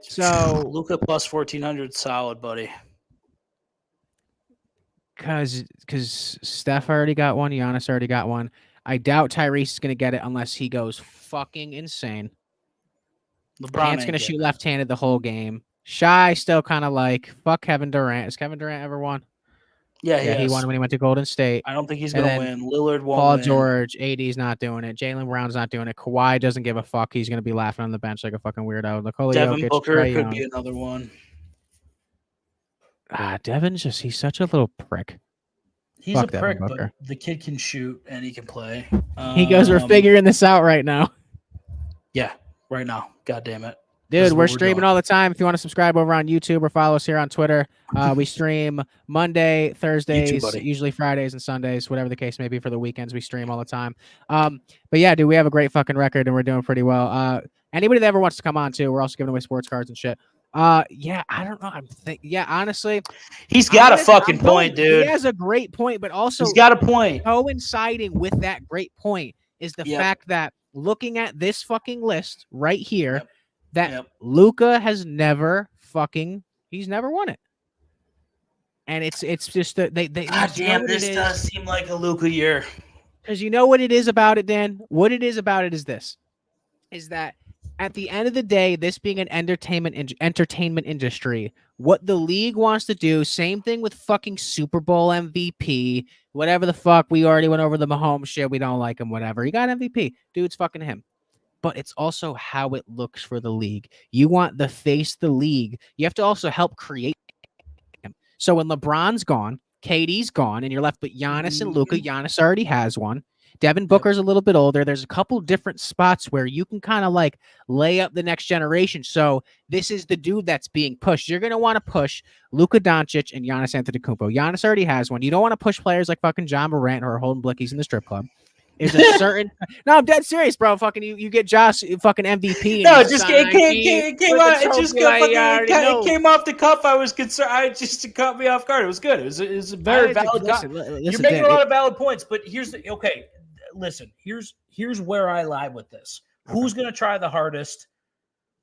[SPEAKER 2] So Luka plus 1400, solid, buddy.
[SPEAKER 1] Because Steph already got one, Giannis already got one. I doubt Tyrese is gonna get it unless he goes fucking insane. LeBron's gonna shoot left-handed the whole game. Shy still kind of like fuck Kevin Durant. Has Kevin Durant ever won?
[SPEAKER 2] Yeah,
[SPEAKER 1] he won when he went to Golden State.
[SPEAKER 2] I don't think he's going to win. Lillard won't
[SPEAKER 1] Paul
[SPEAKER 2] win.
[SPEAKER 1] George, AD's not doing it. Jaylen Brown's not doing it. Kawhi doesn't give a fuck. He's going to be laughing on the bench like a fucking weirdo. Nikola
[SPEAKER 2] Devin
[SPEAKER 1] Jokic,
[SPEAKER 2] Booker could be another one.
[SPEAKER 1] Devin's he's such a little prick.
[SPEAKER 2] He's a prick, but the kid can shoot and he can play.
[SPEAKER 1] He goes, we're figuring this out right now.
[SPEAKER 2] Yeah, right now. God damn it.
[SPEAKER 1] Dude, we're streaming all the time. If you want to subscribe over on YouTube or follow us here on Twitter, we stream Monday, Thursdays,
[SPEAKER 2] YouTube,
[SPEAKER 1] usually Fridays and Sundays, whatever the case may be. For the weekends, we stream all the time. But yeah, dude, we have a great fucking record and we're doing pretty well. Anybody that ever wants to come on too, we're also giving away sports cards and shit. Yeah, I don't know. Honestly,
[SPEAKER 2] he's got a fucking point, dude.
[SPEAKER 1] He has a great point, but also
[SPEAKER 2] he's got a point.
[SPEAKER 1] Coinciding with that great point is the fact that looking at this fucking list right here. That Luka has never he's never won it. And it's just that they
[SPEAKER 2] God damn, this does seem like a Luka year.
[SPEAKER 1] Because you know what it is about it, Dan? What it is about it is this. Is that at the end of the day, this being an entertainment industry, what the league wants to do, same thing with fucking Super Bowl MVP, whatever the fuck, we already went over the Mahomes shit, we don't like him, whatever. He got MVP. Dude's fucking him. But it's also how it looks for the league. You want the face of the league. You have to also help create him. So when LeBron's gone, KD's gone, and you're left with Giannis and Luka. Giannis already has one. Devin Booker's a little bit older. There's a couple different spots where you can kind of like lay up the next generation. So this is the dude that's being pushed. You're going to want to push Luka Doncic and Giannis Antetokounmpo. Giannis already has one. You don't want to push players like fucking John Morant or holding blickies in the strip club. There's a certain no, I'm dead serious, bro. Fucking you get Josh fucking MVP.
[SPEAKER 2] No, it just came out. It just it came off the cuff. I was concerned. It caught me off guard. It was good. It was a very valid. You're making a lot of valid points, but here's the okay. Listen, here's where I lie with this. Who's gonna try the hardest?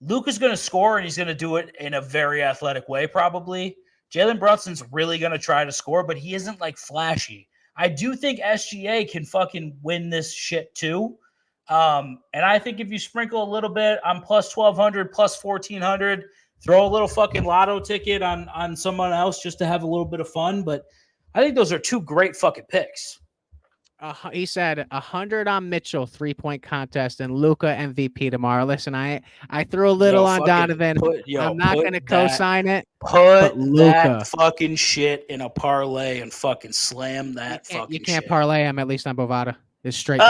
[SPEAKER 2] Luka's gonna score, and he's gonna do it in a very athletic way, probably. Jalen Brunson's really gonna try to score, but he isn't like flashy. I do think SGA can fucking win this shit too. And I think if you sprinkle a little bit on plus 1,200, plus 1,400, throw a little fucking lotto ticket on someone else just to have a little bit of fun. But I think those are two great fucking picks.
[SPEAKER 1] He said 100 on Mitchell 3-point contest and Luka MVP tomorrow. Listen, I threw a little on Donovan. I'm not going to co-sign it.
[SPEAKER 2] Put that fucking shit in a parlay and fucking slam that fucking shit.
[SPEAKER 1] You can't parlay him, at least on Bovada. It's straight.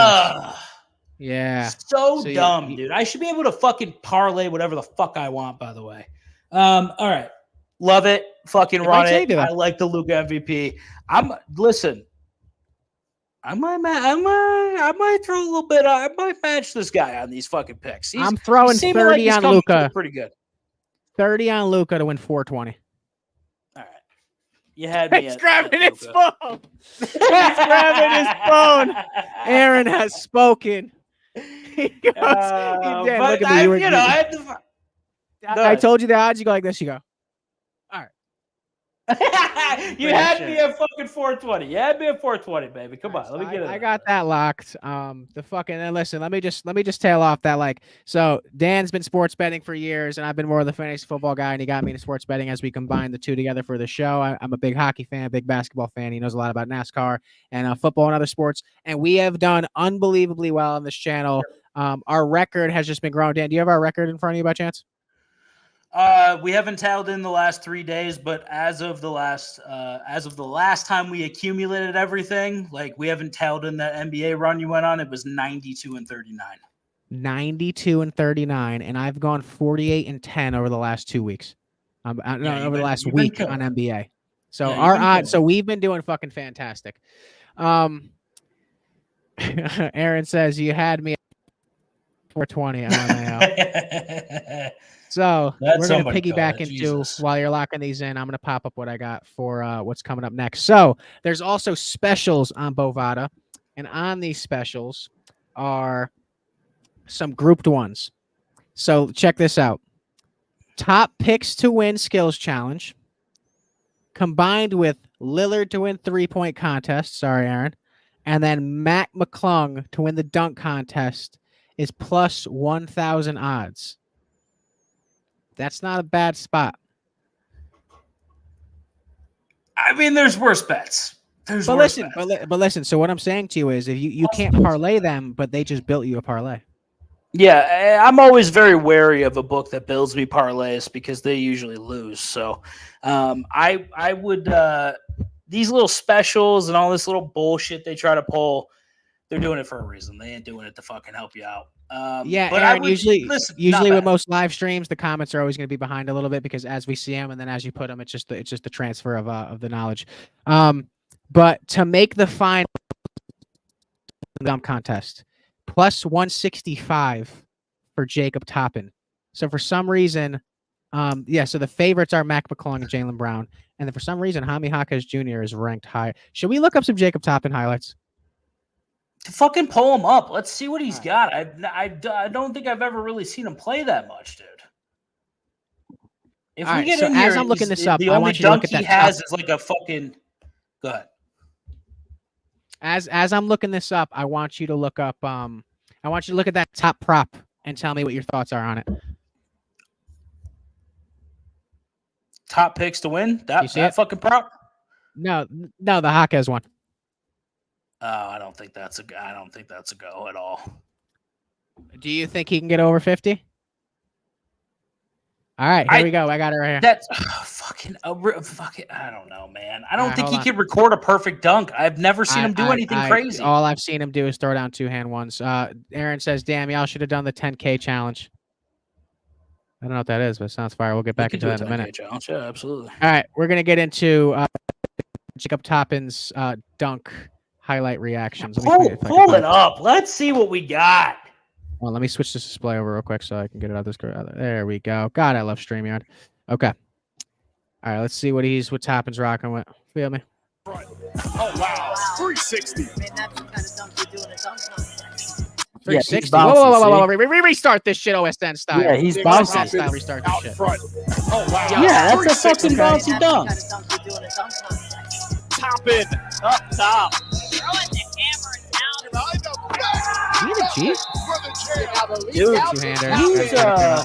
[SPEAKER 1] Yeah.
[SPEAKER 2] So dumb, dude. I should be able to fucking parlay whatever the fuck I want, by the way. All right. Love it. Fucking run it. I like the Luka MVP. Listen. I might throw a little bit. I might match this guy on these fucking picks.
[SPEAKER 1] I'm throwing 30 on Luka.
[SPEAKER 2] Pretty good.
[SPEAKER 1] 30 on Luka to win 420.
[SPEAKER 2] All right, you had me.
[SPEAKER 1] He's grabbing his phone. He's grabbing his phone. Aaron has spoken. He goes. Look at me. I told you the odds. You go like this. You go. All right.
[SPEAKER 3] You had me at fucking 420. You had me at 420, baby. Come on, let me get it.
[SPEAKER 1] I got that locked. And listen, let me just tail off that. Like, so Dan's been sports betting for years, and I've been more of the fantasy football guy, and he got me into sports betting as we combined the two together for the show. I'm a big hockey fan, big basketball fan. He knows a lot about NASCAR and football and other sports, and we have done unbelievably well on this channel. Our record has just been growing. Dan, do you have our record in front of you by chance?
[SPEAKER 2] We haven't tallied in the last 3 days, but as of the last time we accumulated everything, like we haven't tallied in that NBA run you went on, it was 92-39.
[SPEAKER 1] 92-39, and I've gone 48-10 over the last 2 weeks. Over the last week on NBA. So our odds. So we've been doing fucking fantastic. Aaron says you had me at 420. So we're going to piggyback into, while you're locking these in, I'm going to pop up what I got for what's coming up next. So there's also specials on Bovada, and on these specials are some grouped ones. So check this out. Top picks to win skills challenge combined with Lillard to win 3-point contest. Sorry, Aaron. And then Mac McClung to win the dunk contest is plus 1,000 odds. That's not a bad spot.
[SPEAKER 2] I mean, there's worse bets. But
[SPEAKER 1] listen. So what I'm saying to you is, if you can't parlay them, but they just built you a parlay.
[SPEAKER 3] Yeah, I'm always very wary of a book that builds me parlays because they usually lose. So, I would these little specials and all this little bullshit they try to pull, they're doing it for a reason. They ain't doing it to fucking help you out.
[SPEAKER 1] But Aaron, usually with most live streams, the comments are always going to be behind a little bit because as we see them, and then as you put them, it's just the transfer of the knowledge. But to make the final dunk contest, plus 165 for Jacob Toppin. So for some reason, so the favorites are Mac McClung and Jaylen Brown, and then for some reason, Jaime Jaquez Jr. is ranked high. Should we look up some Jacob Toppin highlights?
[SPEAKER 3] To fucking pull him up. Let's see what he's got. I don't think I've ever really seen him play that much, dude. If we get in here,
[SPEAKER 1] as I'm looking this up,
[SPEAKER 3] the only dunk he has is like a fucking. Go ahead.
[SPEAKER 1] As I'm looking this up, I want you to look up. I want you to look at that top prop and tell me what your thoughts are on it.
[SPEAKER 3] Top picks to win. That fucking prop.
[SPEAKER 1] No, the Jaquez one.
[SPEAKER 3] Oh, I don't think that's a go at all.
[SPEAKER 1] Do you think he can get over 50? All right, here we go. I got it right here.
[SPEAKER 3] That's fucking. I don't know, man. I don't think he can record a perfect dunk. I've never seen him do anything crazy.
[SPEAKER 1] All I've seen him do is throw down 2-hand ones. Aaron says, "Damn, y'all should have done the 10K challenge." I don't know what that is, but it sounds fire. We'll get back into that in a minute.
[SPEAKER 3] Challenge. Yeah, absolutely.
[SPEAKER 1] All right, we're gonna get into Jacob Toppin's dunk highlight reactions.
[SPEAKER 3] Pull it up. Let's see what we got.
[SPEAKER 1] Well, let me switch this display over real quick so I can get it out of this. There we go. God, I love StreamYard. Okay. All right, let's see what Toppin's rocking with. Feel me?
[SPEAKER 4] Oh, wow. 360.
[SPEAKER 1] 360. Whoa. Restart this shit OSN style.
[SPEAKER 3] Yeah, he's bouncing.
[SPEAKER 1] Style, restart this shit.
[SPEAKER 4] Oh, wow.
[SPEAKER 3] Yeah, that's a fucking bouncy dunk.
[SPEAKER 4] Toppin. Up top.
[SPEAKER 1] Is he the G?
[SPEAKER 3] Dude,
[SPEAKER 1] two-hander.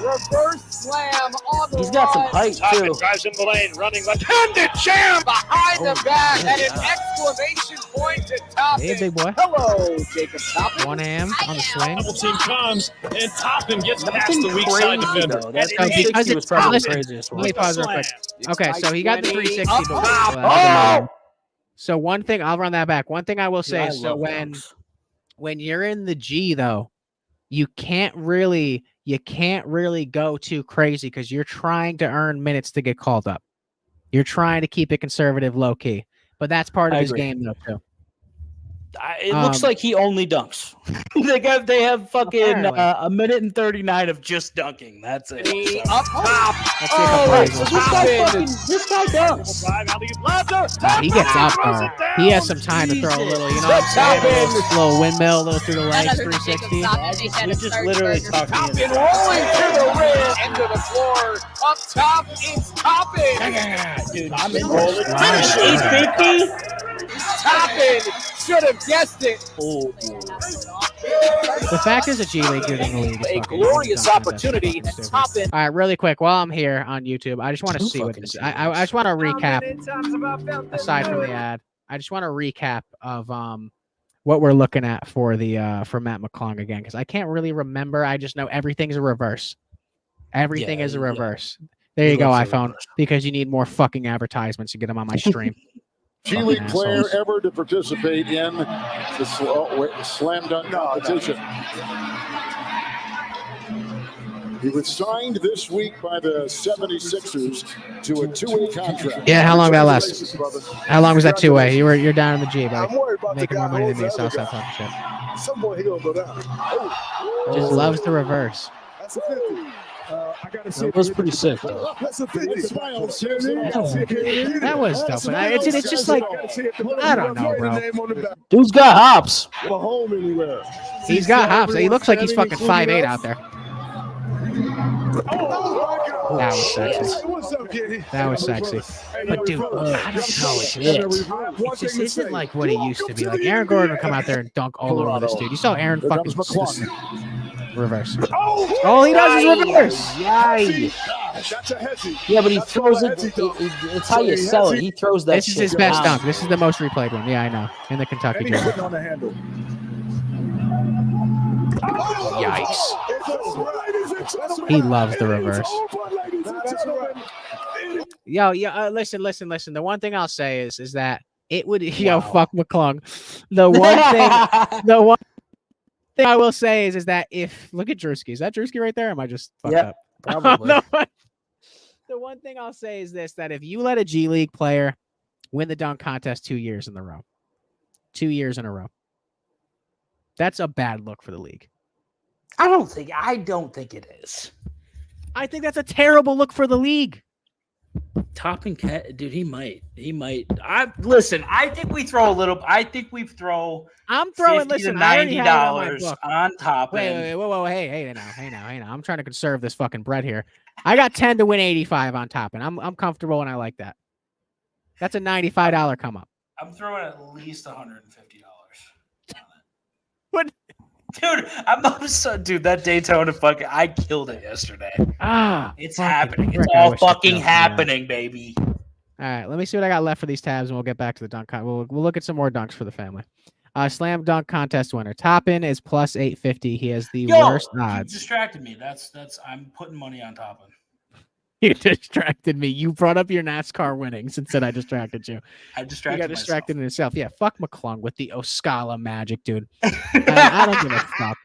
[SPEAKER 4] Reverse slam on the
[SPEAKER 3] he's got some height, too.
[SPEAKER 4] Drives in the lane, running left-handed jam behind the back, and an exclamation point to Toppin.
[SPEAKER 1] Hey, big boy.
[SPEAKER 4] Hello, Jacob Toppin.
[SPEAKER 1] One hand on the swing.
[SPEAKER 4] Double team comes, and Toppin gets past the weak side defender.
[SPEAKER 1] Let me pause real quick. Okay, so he got the 360. So one thing, I'll run that back. One thing I will say, so when you're in the G though, you can't really go too crazy because you're trying to earn minutes to get called up. You're trying to keep it conservative, low key. But that's part of his game though too.
[SPEAKER 3] It looks like he only dunks. they have fucking a minute and 39 of just dunking. That's it.
[SPEAKER 4] Up top.
[SPEAKER 3] This guy dunks.
[SPEAKER 1] He gets up there. He has some time to throw a little, you know what I'm saying? A little windmill, a little through the legs, 360.
[SPEAKER 3] We just literally talked
[SPEAKER 4] Top and rolling to the rim. End of the floor. Up top. It's Toppin.
[SPEAKER 3] Dude, I'm in rolling.
[SPEAKER 4] Finish it.
[SPEAKER 3] 850.
[SPEAKER 4] Toppin. Should have guessed it.
[SPEAKER 3] Oh.
[SPEAKER 1] The fact is, a G League dude in the league is
[SPEAKER 4] A
[SPEAKER 1] fucking
[SPEAKER 4] glorious
[SPEAKER 1] dumb.
[SPEAKER 4] opportunity.
[SPEAKER 1] That's
[SPEAKER 4] Toppin.
[SPEAKER 1] All right, really quick, while I'm here on YouTube, I just want to see what this. I just want to recap. Aside from the ad, I just want to recap of what we're looking at for the for Matt McClung again, because I can't really remember. I just know everything's a reverse. Everything is a reverse. There you go, iPhone, because you need more fucking advertisements to get them on my stream.
[SPEAKER 5] G League player ever to participate in the slam dunk competition. He was signed this week by the 76ers to a 2-way contract.
[SPEAKER 1] Yeah, how long that last? How long was that 2-way? You're down in the G, buddy. Making more money than me, so stop talking shit.
[SPEAKER 5] Some boy he gonna go down.
[SPEAKER 1] Just loves the reverse.
[SPEAKER 5] That's a 50.
[SPEAKER 6] That was pretty sick, though.
[SPEAKER 5] That's a 50.
[SPEAKER 1] That was dope. But it's just like, I don't know, bro.
[SPEAKER 6] Dude's got hops.
[SPEAKER 1] He's got hops. He looks like he's fucking 5'8" out there. That was sexy. That was sexy. But dude, I don't know. It just isn't like what he used to be. Like Aaron Gordon would come out there and dunk all over this dude. You saw Aaron fucking reverse. All he does is reverse.
[SPEAKER 6] Yay. Yeah, but he throws it. It's how you sell it. He throws that.
[SPEAKER 1] This is his best dunk. This is the most replayed one. Yeah, I know. In the Kentucky jersey. Yikes. He loves the reverse. Yo, listen. The one thing I'll say is that it would fuck McClung. The one thing I will say is that if look at Drewski. Is that Drewski right there? Or am I just fucked up?
[SPEAKER 6] Probably.
[SPEAKER 1] The one thing I'll say is this: that if you let a G League player win the dunk contest 2 years in a row, that's a bad look for the league.
[SPEAKER 3] I don't think it is.
[SPEAKER 1] I think that's a terrible look for the league.
[SPEAKER 3] Toppin cat, dude, he might. I think we throw a little. I think we throw.
[SPEAKER 1] I'm throwing. Listen, $90
[SPEAKER 3] on Toppin.
[SPEAKER 1] Wait, whoa, hey now. I'm trying to conserve this fucking bread here. I got 10 to win 85 on Toppin. I'm comfortable and I like that. That's a $95 come up.
[SPEAKER 2] I'm throwing at least $150.
[SPEAKER 1] What?
[SPEAKER 2] Dude, dude, that Daytona fucking, I killed it yesterday. It's happening. It's all fucking happening, baby.
[SPEAKER 1] All right, let me see what I got left for these tabs, and we'll get back to the dunk. We'll look at some more dunks for the family. Slam dunk contest winner. Toppin is plus 850. He has the worst odds.
[SPEAKER 2] You distracted me. That's. I'm putting money on Toppin.
[SPEAKER 1] You distracted me. You brought up your NASCAR winnings and said I distracted you.
[SPEAKER 2] I distracted
[SPEAKER 1] You got distracted in itself. Yeah, fuck McClung with the Oscala magic, dude. I don't give a fuck.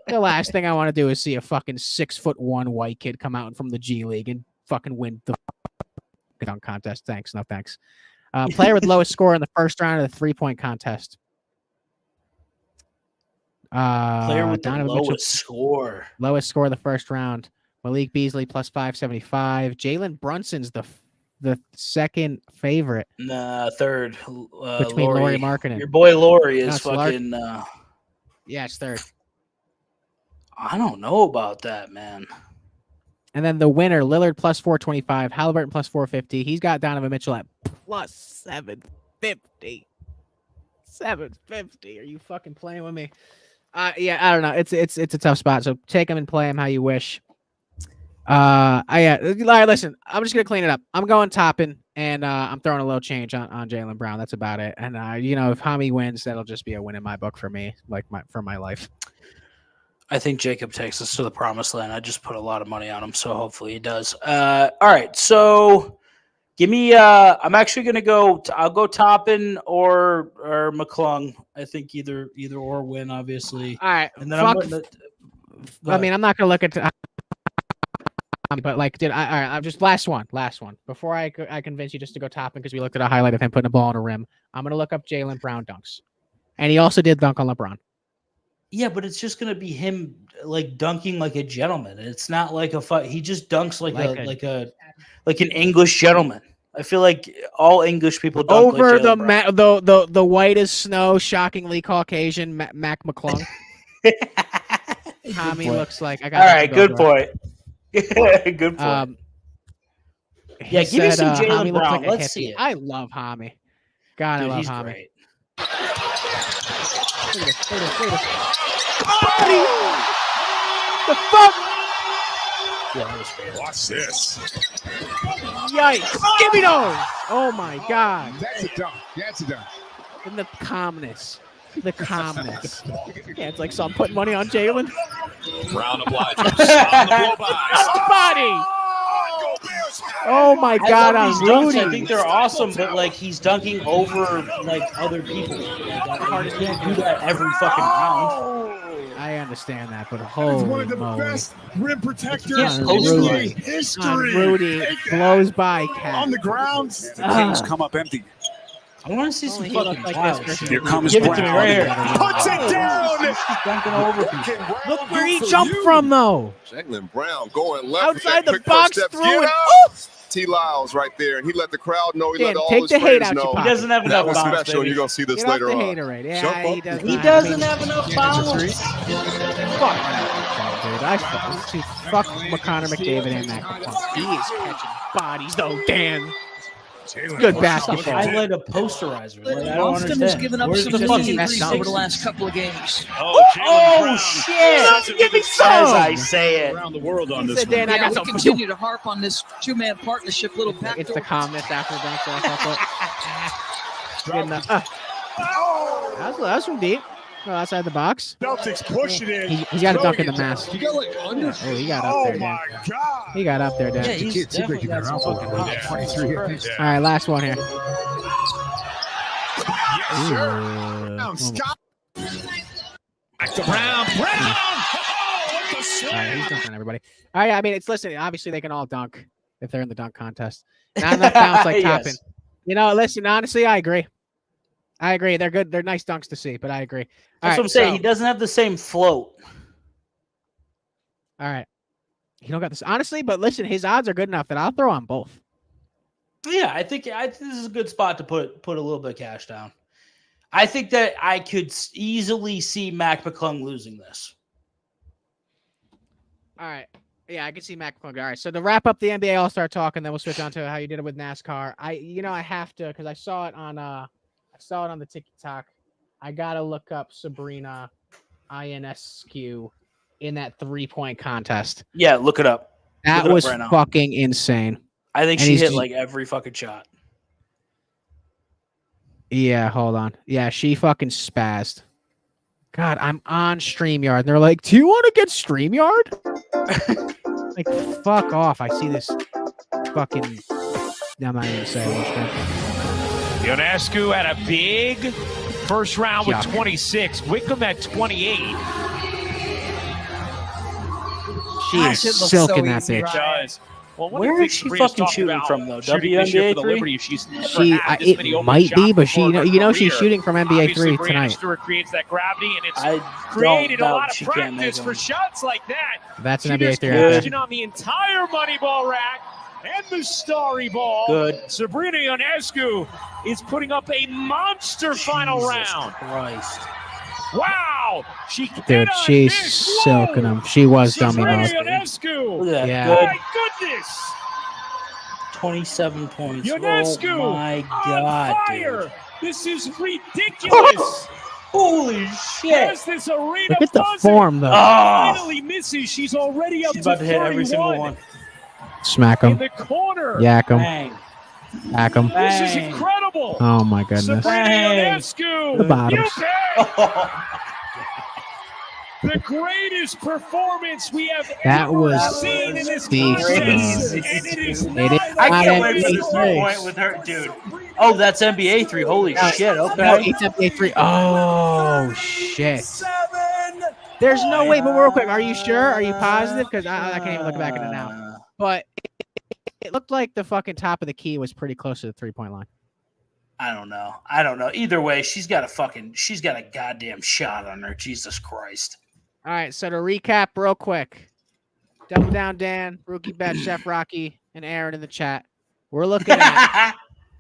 [SPEAKER 1] The last thing I want to do is see a fucking 6'1" white kid come out from the G League and fucking win the dunk contest. Thanks, no thanks. Player with lowest score in the first round of the 3-point contest.
[SPEAKER 3] Player with
[SPEAKER 1] Donovan
[SPEAKER 3] the lowest
[SPEAKER 1] Mitchell,
[SPEAKER 3] score.
[SPEAKER 1] Lowest score of the first round. Malik Beasley plus 575. Jalen Brunson's the second favorite.
[SPEAKER 3] Third.
[SPEAKER 1] Between Lauri Markkanen.
[SPEAKER 3] Your boy Lauri is fucking.
[SPEAKER 1] Yeah, it's third.
[SPEAKER 3] I don't know about that, man.
[SPEAKER 1] And then the winner, Lillard plus 425, Halliburton plus 450. He's got Donovan Mitchell at plus 750. 750. Are you fucking playing with me? Yeah, I don't know. It's a tough spot. So take him and play him how you wish. Listen, I'm just gonna clean it up. I'm going Toppin, and I'm throwing a little change on Jaylen Brown. That's about it. And if Hami wins, that'll just be a win in my book for me, for my life.
[SPEAKER 3] I think Jacob takes us to the promised land. I just put a lot of money on him, so hopefully he does. All right, so give me. I'm actually gonna go. I'll go Toppin or McClung. I think either or win, obviously.
[SPEAKER 1] All right,
[SPEAKER 3] and then
[SPEAKER 1] I'm not gonna look at. But I'm just last one before I convince you just to go Toppin because we looked at a highlight of him putting a ball on a rim. I'm gonna look up Jaylen Brown dunks. And he also did dunk on LeBron.
[SPEAKER 3] Yeah, but it's just gonna be him like dunking like a gentleman. It's not like he just dunks like an English gentleman. I feel like all English people dunk
[SPEAKER 1] Over
[SPEAKER 3] like Jaylen
[SPEAKER 1] the the white as snow, shockingly Caucasian Mac McClung. Tommy looks like I got.
[SPEAKER 3] All right, good point. Good point. Yeah, give me some Jaylen Brown. Let's see it.
[SPEAKER 1] I love Hami. God,
[SPEAKER 3] Dude,
[SPEAKER 1] I love
[SPEAKER 3] he's
[SPEAKER 1] Hami.
[SPEAKER 3] great.
[SPEAKER 1] The fuck?
[SPEAKER 3] Yeah, that was great.
[SPEAKER 5] Watch this.
[SPEAKER 1] Yikes! Give me those! Oh my god!
[SPEAKER 5] That's a dunk. That's a dunk.
[SPEAKER 1] And the calmness. The calmness. Yeah, it's like, so I'm putting money on Jaylen.
[SPEAKER 7] Brown obliges. On the blow by.
[SPEAKER 1] Body! Oh my god, I'm
[SPEAKER 3] dunks.
[SPEAKER 1] Rudy.
[SPEAKER 3] I think they're awesome, but like he's dunking over like other people. Like, you can't do that every fucking round.
[SPEAKER 1] I understand that, but
[SPEAKER 5] He's
[SPEAKER 1] holy
[SPEAKER 5] one of the
[SPEAKER 1] moly.
[SPEAKER 5] best rim protectors
[SPEAKER 3] can't
[SPEAKER 5] in
[SPEAKER 3] post
[SPEAKER 5] NBA
[SPEAKER 3] it.
[SPEAKER 5] history.
[SPEAKER 1] Rudy
[SPEAKER 5] Take that.
[SPEAKER 1] blows by Cat.
[SPEAKER 5] On the ground.
[SPEAKER 7] The Kings come up empty.
[SPEAKER 3] I want to see some
[SPEAKER 1] Only he
[SPEAKER 3] fucking
[SPEAKER 1] looked like
[SPEAKER 3] fouls.
[SPEAKER 1] this versus
[SPEAKER 7] Here
[SPEAKER 1] Rudy.
[SPEAKER 7] comes
[SPEAKER 3] Give it to me
[SPEAKER 7] Brown.
[SPEAKER 3] right here.
[SPEAKER 5] Puts it down.
[SPEAKER 3] He's dunking over people.
[SPEAKER 1] Look where he jumped from, though.
[SPEAKER 8] Jaylen Brown going left.
[SPEAKER 1] Outside the
[SPEAKER 8] quick
[SPEAKER 1] box,
[SPEAKER 8] first step.
[SPEAKER 1] through
[SPEAKER 8] Get
[SPEAKER 1] it.
[SPEAKER 8] out! T. Lyles right there, and he let the crowd know. He
[SPEAKER 1] Dan,
[SPEAKER 8] let all
[SPEAKER 1] take
[SPEAKER 8] his
[SPEAKER 1] the hate
[SPEAKER 8] friends
[SPEAKER 1] out your
[SPEAKER 8] know.
[SPEAKER 1] pocket.
[SPEAKER 3] He doesn't have
[SPEAKER 8] That
[SPEAKER 3] enough
[SPEAKER 8] was
[SPEAKER 3] bounce,
[SPEAKER 8] special, and
[SPEAKER 3] baby.
[SPEAKER 8] you're gonna see this
[SPEAKER 1] Get off
[SPEAKER 8] later
[SPEAKER 1] the
[SPEAKER 8] on.
[SPEAKER 1] haterade. Yeah,
[SPEAKER 8] Jump
[SPEAKER 1] he
[SPEAKER 8] up.
[SPEAKER 1] does
[SPEAKER 3] He
[SPEAKER 1] not.
[SPEAKER 3] doesn't
[SPEAKER 1] I
[SPEAKER 3] have enough
[SPEAKER 1] mean,
[SPEAKER 3] bounce.
[SPEAKER 1] fuck that, dude. I fuck McConnor McDavid and Mac McClung. He is catching bodies, though, Dan. Good basketball.
[SPEAKER 3] I like a posterizer. Like, I don't
[SPEAKER 9] Boston has
[SPEAKER 3] understand.
[SPEAKER 9] given up
[SPEAKER 3] Where's
[SPEAKER 9] some
[SPEAKER 3] the fucking
[SPEAKER 9] mean over
[SPEAKER 1] numbers?
[SPEAKER 9] the last couple of games.
[SPEAKER 3] Oh shit!
[SPEAKER 1] Give me
[SPEAKER 3] As
[SPEAKER 1] some.
[SPEAKER 3] I say it.
[SPEAKER 7] Around the world on
[SPEAKER 1] He
[SPEAKER 7] this
[SPEAKER 1] said,
[SPEAKER 7] one.
[SPEAKER 1] Dan, I
[SPEAKER 9] Yeah,
[SPEAKER 1] got
[SPEAKER 9] we
[SPEAKER 1] some.
[SPEAKER 9] continue to harp on this two-man partnership, little back.
[SPEAKER 1] It's the calmness after the dunk. So that was from deep. Oh, outside the box.
[SPEAKER 5] Celtics pushing it.
[SPEAKER 1] He's got a dunk in the mask.
[SPEAKER 5] He got like under.
[SPEAKER 1] Oh, he got up
[SPEAKER 5] Oh
[SPEAKER 1] there, Dan.
[SPEAKER 5] my god.
[SPEAKER 1] He got up there, Dan.
[SPEAKER 3] Yeah, he's definitely got some fucking hot.
[SPEAKER 5] 23.
[SPEAKER 1] All right, last one here.
[SPEAKER 5] Yes, sir.
[SPEAKER 1] Ooh.
[SPEAKER 5] Scott.
[SPEAKER 7] Back to Brown. Brown. Oh, what the
[SPEAKER 1] All right,
[SPEAKER 7] slam.
[SPEAKER 1] he's dunking on everybody. All right, I mean, listen. Obviously, they can all dunk if they're in the dunk contest. Not enough bounce like
[SPEAKER 3] Yes.
[SPEAKER 1] Toppin. You know, listen. Honestly, I agree. I agree. They're good. They're nice dunks to see, but I agree.
[SPEAKER 3] That's what I'm saying. He doesn't have the same float.
[SPEAKER 1] All right. He don't got this honestly, but listen, his odds are good enough that I'll throw on both.
[SPEAKER 3] Yeah, I think this is a good spot to put a little bit of cash down. I think that I could easily see Mac McClung losing this.
[SPEAKER 1] All right. Yeah, I can see Mac McClung. All right. So to wrap up the NBA All-Star talk, and then we'll switch on to how you did it with NASCAR. I have to because I saw it on the TikTok. I gotta look up Sabrina Ionescu in that 3-point contest.
[SPEAKER 3] Yeah, look it up.
[SPEAKER 1] That
[SPEAKER 3] Look it up
[SPEAKER 1] was
[SPEAKER 3] right now.
[SPEAKER 1] fucking insane.
[SPEAKER 3] I think
[SPEAKER 1] And
[SPEAKER 3] she
[SPEAKER 1] he's
[SPEAKER 3] hit
[SPEAKER 1] just-
[SPEAKER 3] like every fucking shot.
[SPEAKER 1] Yeah, hold on. Yeah, she fucking spazzed. God, I'm on StreamYard. And they're like, do you want to get StreamYard? Like, fuck off. I see this fucking... I'm not even saying it.
[SPEAKER 10] Ionescu had a big first round with
[SPEAKER 1] Yuck.
[SPEAKER 10] 26. Wickham at 28.
[SPEAKER 1] She is
[SPEAKER 9] Shit looks
[SPEAKER 1] silking
[SPEAKER 9] so
[SPEAKER 1] that
[SPEAKER 9] easy,
[SPEAKER 1] bitch.
[SPEAKER 9] right?
[SPEAKER 10] Does. Well, what
[SPEAKER 3] Where
[SPEAKER 10] do you
[SPEAKER 3] is
[SPEAKER 10] think
[SPEAKER 3] she
[SPEAKER 10] Sabrina's
[SPEAKER 3] fucking
[SPEAKER 10] talking
[SPEAKER 3] shooting
[SPEAKER 10] about
[SPEAKER 3] from, though?
[SPEAKER 10] shooting this year
[SPEAKER 3] WNBA
[SPEAKER 10] for the
[SPEAKER 3] 3?
[SPEAKER 10] Liberty if she's never
[SPEAKER 1] She,
[SPEAKER 10] had this many
[SPEAKER 1] it
[SPEAKER 10] open
[SPEAKER 1] might be,
[SPEAKER 10] shots
[SPEAKER 1] but she,
[SPEAKER 10] before in her
[SPEAKER 1] she's
[SPEAKER 10] career.
[SPEAKER 1] shooting from NBA
[SPEAKER 10] Obviously,
[SPEAKER 1] 3
[SPEAKER 10] Brianna
[SPEAKER 1] tonight.
[SPEAKER 10] Stewart creates that gravity, and it's
[SPEAKER 3] I
[SPEAKER 10] created
[SPEAKER 3] don't
[SPEAKER 10] a
[SPEAKER 3] doubt
[SPEAKER 10] lot of
[SPEAKER 3] she can't make
[SPEAKER 10] practice for
[SPEAKER 3] them.
[SPEAKER 10] shots like that.
[SPEAKER 1] That's an
[SPEAKER 10] She
[SPEAKER 1] NBA
[SPEAKER 10] just
[SPEAKER 1] 3
[SPEAKER 3] good.
[SPEAKER 1] right there.
[SPEAKER 10] cashed in on the entire money ball rack and the starry ball.
[SPEAKER 3] Good.
[SPEAKER 10] Sabrina Ionescu is putting up a monster final
[SPEAKER 3] Jesus
[SPEAKER 10] round.
[SPEAKER 3] Christ.
[SPEAKER 10] Wow! She
[SPEAKER 1] Dude,
[SPEAKER 10] cannot
[SPEAKER 1] she's
[SPEAKER 10] miss.
[SPEAKER 1] silking them. She was dummy
[SPEAKER 10] Sabrina
[SPEAKER 1] mode.
[SPEAKER 10] Ionescu.
[SPEAKER 3] Look at that.
[SPEAKER 1] Yeah.
[SPEAKER 3] Good.
[SPEAKER 10] My goodness!
[SPEAKER 3] 27 points.
[SPEAKER 10] Ionescu
[SPEAKER 3] Oh my
[SPEAKER 10] on
[SPEAKER 3] God,
[SPEAKER 10] fire!
[SPEAKER 3] dude.
[SPEAKER 10] This is ridiculous.
[SPEAKER 3] Holy shit.
[SPEAKER 10] As this arena
[SPEAKER 1] Look at the
[SPEAKER 10] buzzing,
[SPEAKER 1] form, though.
[SPEAKER 3] Oh,
[SPEAKER 10] finally misses. She's already up
[SPEAKER 3] she's
[SPEAKER 10] to
[SPEAKER 3] about to hit every single
[SPEAKER 10] 31
[SPEAKER 3] one.
[SPEAKER 1] Smack
[SPEAKER 10] in
[SPEAKER 1] him.
[SPEAKER 10] the corner.
[SPEAKER 1] Yak him.
[SPEAKER 3] Bang.
[SPEAKER 1] Hack him.
[SPEAKER 10] This is
[SPEAKER 3] Bang.
[SPEAKER 10] incredible.
[SPEAKER 1] Oh, my goodness.
[SPEAKER 10] Sabrina
[SPEAKER 3] Bang.
[SPEAKER 10] Ionescu.
[SPEAKER 1] The bottoms.
[SPEAKER 10] The greatest performance we have
[SPEAKER 1] That
[SPEAKER 10] ever
[SPEAKER 1] was
[SPEAKER 10] seen in this
[SPEAKER 1] beast,
[SPEAKER 10] contest.
[SPEAKER 3] bro.
[SPEAKER 10] And it is
[SPEAKER 1] It
[SPEAKER 10] not
[SPEAKER 1] is
[SPEAKER 3] I
[SPEAKER 1] not
[SPEAKER 3] can't wait for
[SPEAKER 1] NBA
[SPEAKER 3] the
[SPEAKER 1] 3.
[SPEAKER 3] point with her, dude. Oh, that's NBA 3. Holy shit.
[SPEAKER 1] No,
[SPEAKER 3] Okay.
[SPEAKER 1] it's NBA 3. Oh, shit. There's no way, but real quick, are you sure? Are you positive? Because I can't even look back at it now. But it looked like the fucking top of the key was pretty close to the 3-point line.
[SPEAKER 3] I don't know. Either way, she's got a goddamn shot on her. Jesus Christ.
[SPEAKER 1] All right, so to recap real quick, Double Down Dan, Rookie Bet, Chef Rocky, and Aaron in the chat. We're looking at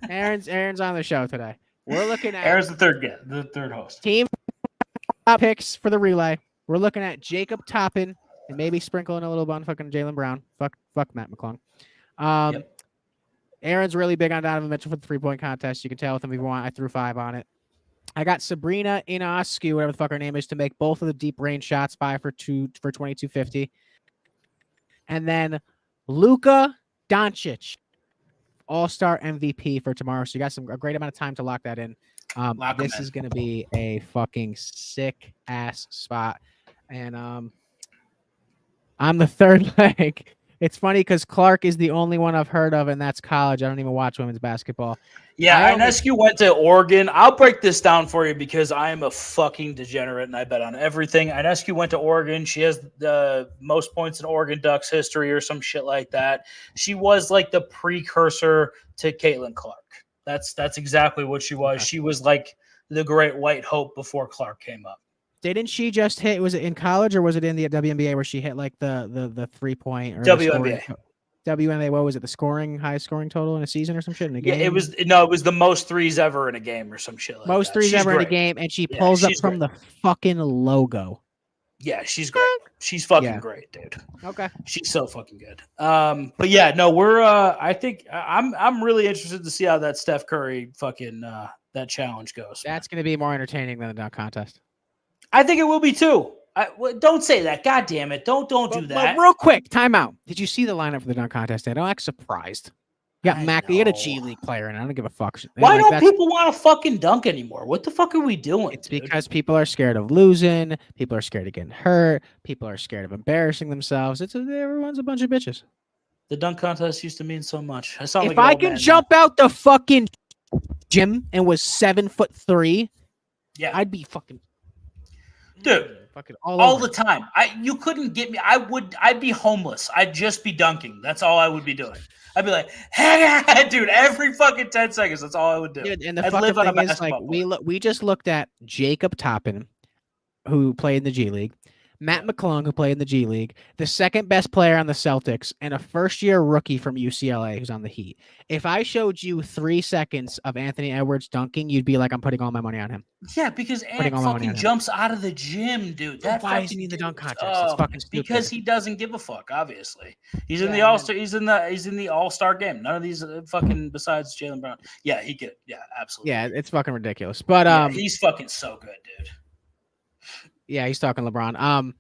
[SPEAKER 1] Aaron's on the show today. We're looking at
[SPEAKER 3] Aaron's the third host.
[SPEAKER 1] Team picks for the relay. We're looking at Jacob Toppin and maybe sprinkling a little bit on fucking Jaylen Brown. Fuck Matt McClung.
[SPEAKER 3] Yep.
[SPEAKER 1] Aaron's really big on Donovan Mitchell for the 3-point contest. You can tell with him if you want. I threw 5 on it. I got Sabrina Ionescu, whatever the fuck her name is, to make both of the deep range shots by for 22.50. And then Luka Doncic, All-Star MVP for tomorrow. So you got a great amount of time to lock that in. This is going to be a fucking sick ass spot. And I'm the third leg. It's funny because Clark is the only one I've heard of, and that's college. I don't even watch women's basketball.
[SPEAKER 3] Yeah, Ionescu went to Oregon. I'll break this down for you because I am a fucking degenerate and I bet on everything. Ionescu went to Oregon. She has the most points in Oregon Ducks history or some shit like that. She was like the precursor to Caitlin Clark. That's exactly what she was. Okay. She was like the great white hope before Clark came up.
[SPEAKER 1] Didn't she just hit? Was it in college or was it in the WNBA where she hit like the 3-point or
[SPEAKER 3] WNBA?
[SPEAKER 1] WNBA. What was it? The highest scoring total in a season or some shit in a game?
[SPEAKER 3] Yeah, it was the most threes ever in a game or some shit like
[SPEAKER 1] most
[SPEAKER 3] that.
[SPEAKER 1] threes ever in a game, and she pulls up from the fucking logo.
[SPEAKER 3] Yeah, she's great. She's fucking great, dude.
[SPEAKER 1] Okay,
[SPEAKER 3] she's so fucking good. But yeah, no, we're. I think I'm really interested to see how that Steph Curry fucking that challenge goes.
[SPEAKER 1] That's going to be more entertaining than the dunk contest.
[SPEAKER 3] I think it will be too. Don't say that. God damn it. Don't do that.
[SPEAKER 1] Real quick, timeout. Did you see the lineup for the dunk contest? I don't act surprised. You got Mac. You got a G League player, and I don't give a fuck.
[SPEAKER 3] Why don't people want to fucking dunk anymore? What the fuck are we doing?
[SPEAKER 1] It's because people are scared of losing. People are scared of getting hurt. People are scared of embarrassing themselves. Everyone's a bunch of bitches.
[SPEAKER 3] The dunk contest used to mean so much. If
[SPEAKER 1] I can jump out the fucking gym and was 7'3",
[SPEAKER 3] yeah,
[SPEAKER 1] I'd be fucking.
[SPEAKER 3] Dude,
[SPEAKER 1] fucking
[SPEAKER 3] all the time. You couldn't get me. I'd be homeless. I'd just be dunking. That's all I would be doing. I'd be like, hey, dude, every fucking 10 seconds. That's all I would do.
[SPEAKER 1] Dude, and the fucking thing is, like, we just looked at Jacob Toppin, who played in the G League, Matt McClung, who played in the G League, the second best player on the Celtics, and a first-year rookie from UCLA who's on the Heat. If I showed you 3 seconds of Anthony Edwards dunking, you'd be like, I'm putting all my money on him.
[SPEAKER 3] Yeah, because Ant fucking jumps out of the gym, dude.
[SPEAKER 1] Why is he in the dunk contest? It's fucking stupid.
[SPEAKER 3] Because he doesn't give a fuck. Obviously, he's in the All-Star. He's in the All-Star game. None of these fucking besides Jaylen Brown. Yeah, he could. Yeah, absolutely.
[SPEAKER 1] Yeah, it's fucking ridiculous. But
[SPEAKER 3] he's fucking so good, dude.
[SPEAKER 1] Yeah, he's talking LeBron.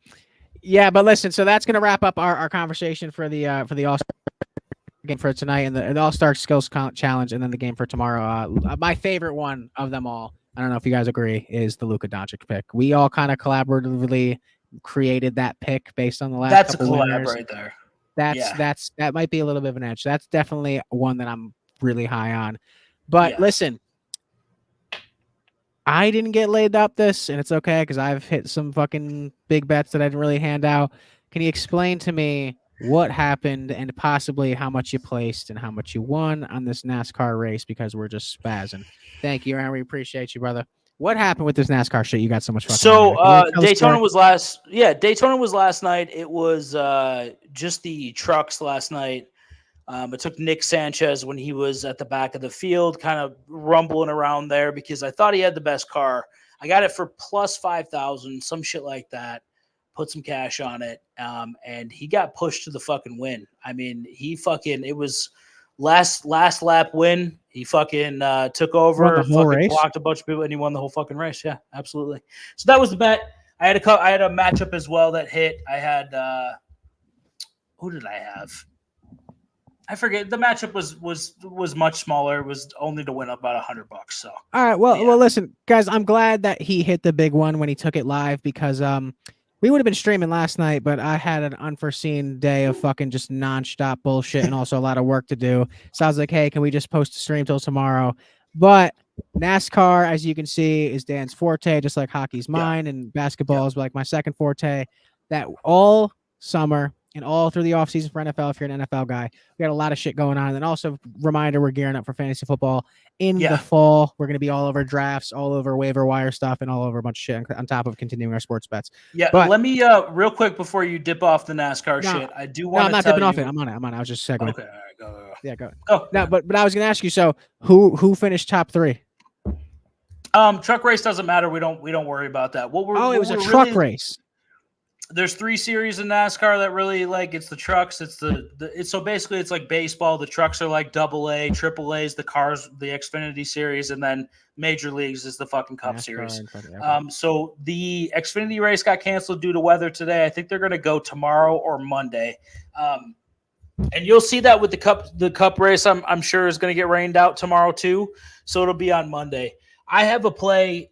[SPEAKER 1] Yeah, but listen. So that's gonna wrap up our conversation for the All-Star game for tonight and the All-Star Skills Challenge, and then the game for tomorrow. My favorite one of them all, I don't know if you guys agree, is the Luka Doncic pick. We all kind of collaboratively created that pick based on the last.
[SPEAKER 3] That's a
[SPEAKER 1] couple
[SPEAKER 3] collab
[SPEAKER 1] winners.
[SPEAKER 3] right there.
[SPEAKER 1] That might be a little bit of an edge. That's definitely one that I'm really high on. But listen. I didn't get laid up this, and it's okay because I've hit some fucking big bets that I didn't really hand out. Can you explain to me what happened and possibly how much you placed and how much you won on this NASCAR race? Because we're just spazzing. Thank you, Aaron. We appreciate you, brother. What happened with this NASCAR shit? You got so much fucking.
[SPEAKER 3] So Daytona was last. Yeah, Daytona was last night. It was just the trucks last night. It took Nick Sanchez when he was at the back of the field, kind of rumbling around there because I thought he had the best car. I got it for plus 5,000, some shit like that. Put some cash on it, and he got pushed to the fucking win. I mean, it was last lap win. He fucking took over, fucking blocked a bunch of people, and he won the whole fucking race. Yeah, absolutely. So that was the bet. I had a matchup as well that hit. I had who did I have? I forget. The matchup was much smaller. It was only to win about $100. So
[SPEAKER 1] all right. Well, listen, guys. I'm glad that he hit the big one when he took it live because we would have been streaming last night, but I had an unforeseen day of fucking just nonstop bullshit and also a lot of work to do. So I was like, hey, can we just post a stream till tomorrow? But NASCAR, as you can see, is Dan's forte, just like hockey's mine, and basketball is like my second forte. That all summer and all through the offseason for NFL if you're an NFL guy. We got a lot of shit going on. And then also, reminder, we're gearing up for fantasy football in the fall. We're going to be all over drafts, all over waiver wire stuff, and all over a bunch of shit on top of continuing our sports bets.
[SPEAKER 3] Yeah,
[SPEAKER 1] but,
[SPEAKER 3] let me real quick before you dip off the NASCAR shit. I do want to.
[SPEAKER 1] I'm not dipping off it. I'm on it. I was just segueing.
[SPEAKER 3] Okay, all right, go.
[SPEAKER 1] Yeah, go.
[SPEAKER 3] Oh,
[SPEAKER 1] no, but I was going to ask you. So, who finished top 3?
[SPEAKER 3] Truck race doesn't matter. We don't worry about that.
[SPEAKER 1] It was a truck race.
[SPEAKER 3] There's 3 series in NASCAR that really it's the trucks. It's so basically it's like baseball. The trucks are like AA, AAA's, the cars, the Xfinity series, and then Major Leagues is the fucking Cup series. So the Xfinity race got canceled due to weather today. I think they're going to go tomorrow or Monday. And you'll see that with the cup race. I'm sure is going to get rained out tomorrow too. So it'll be on Monday. I have a play.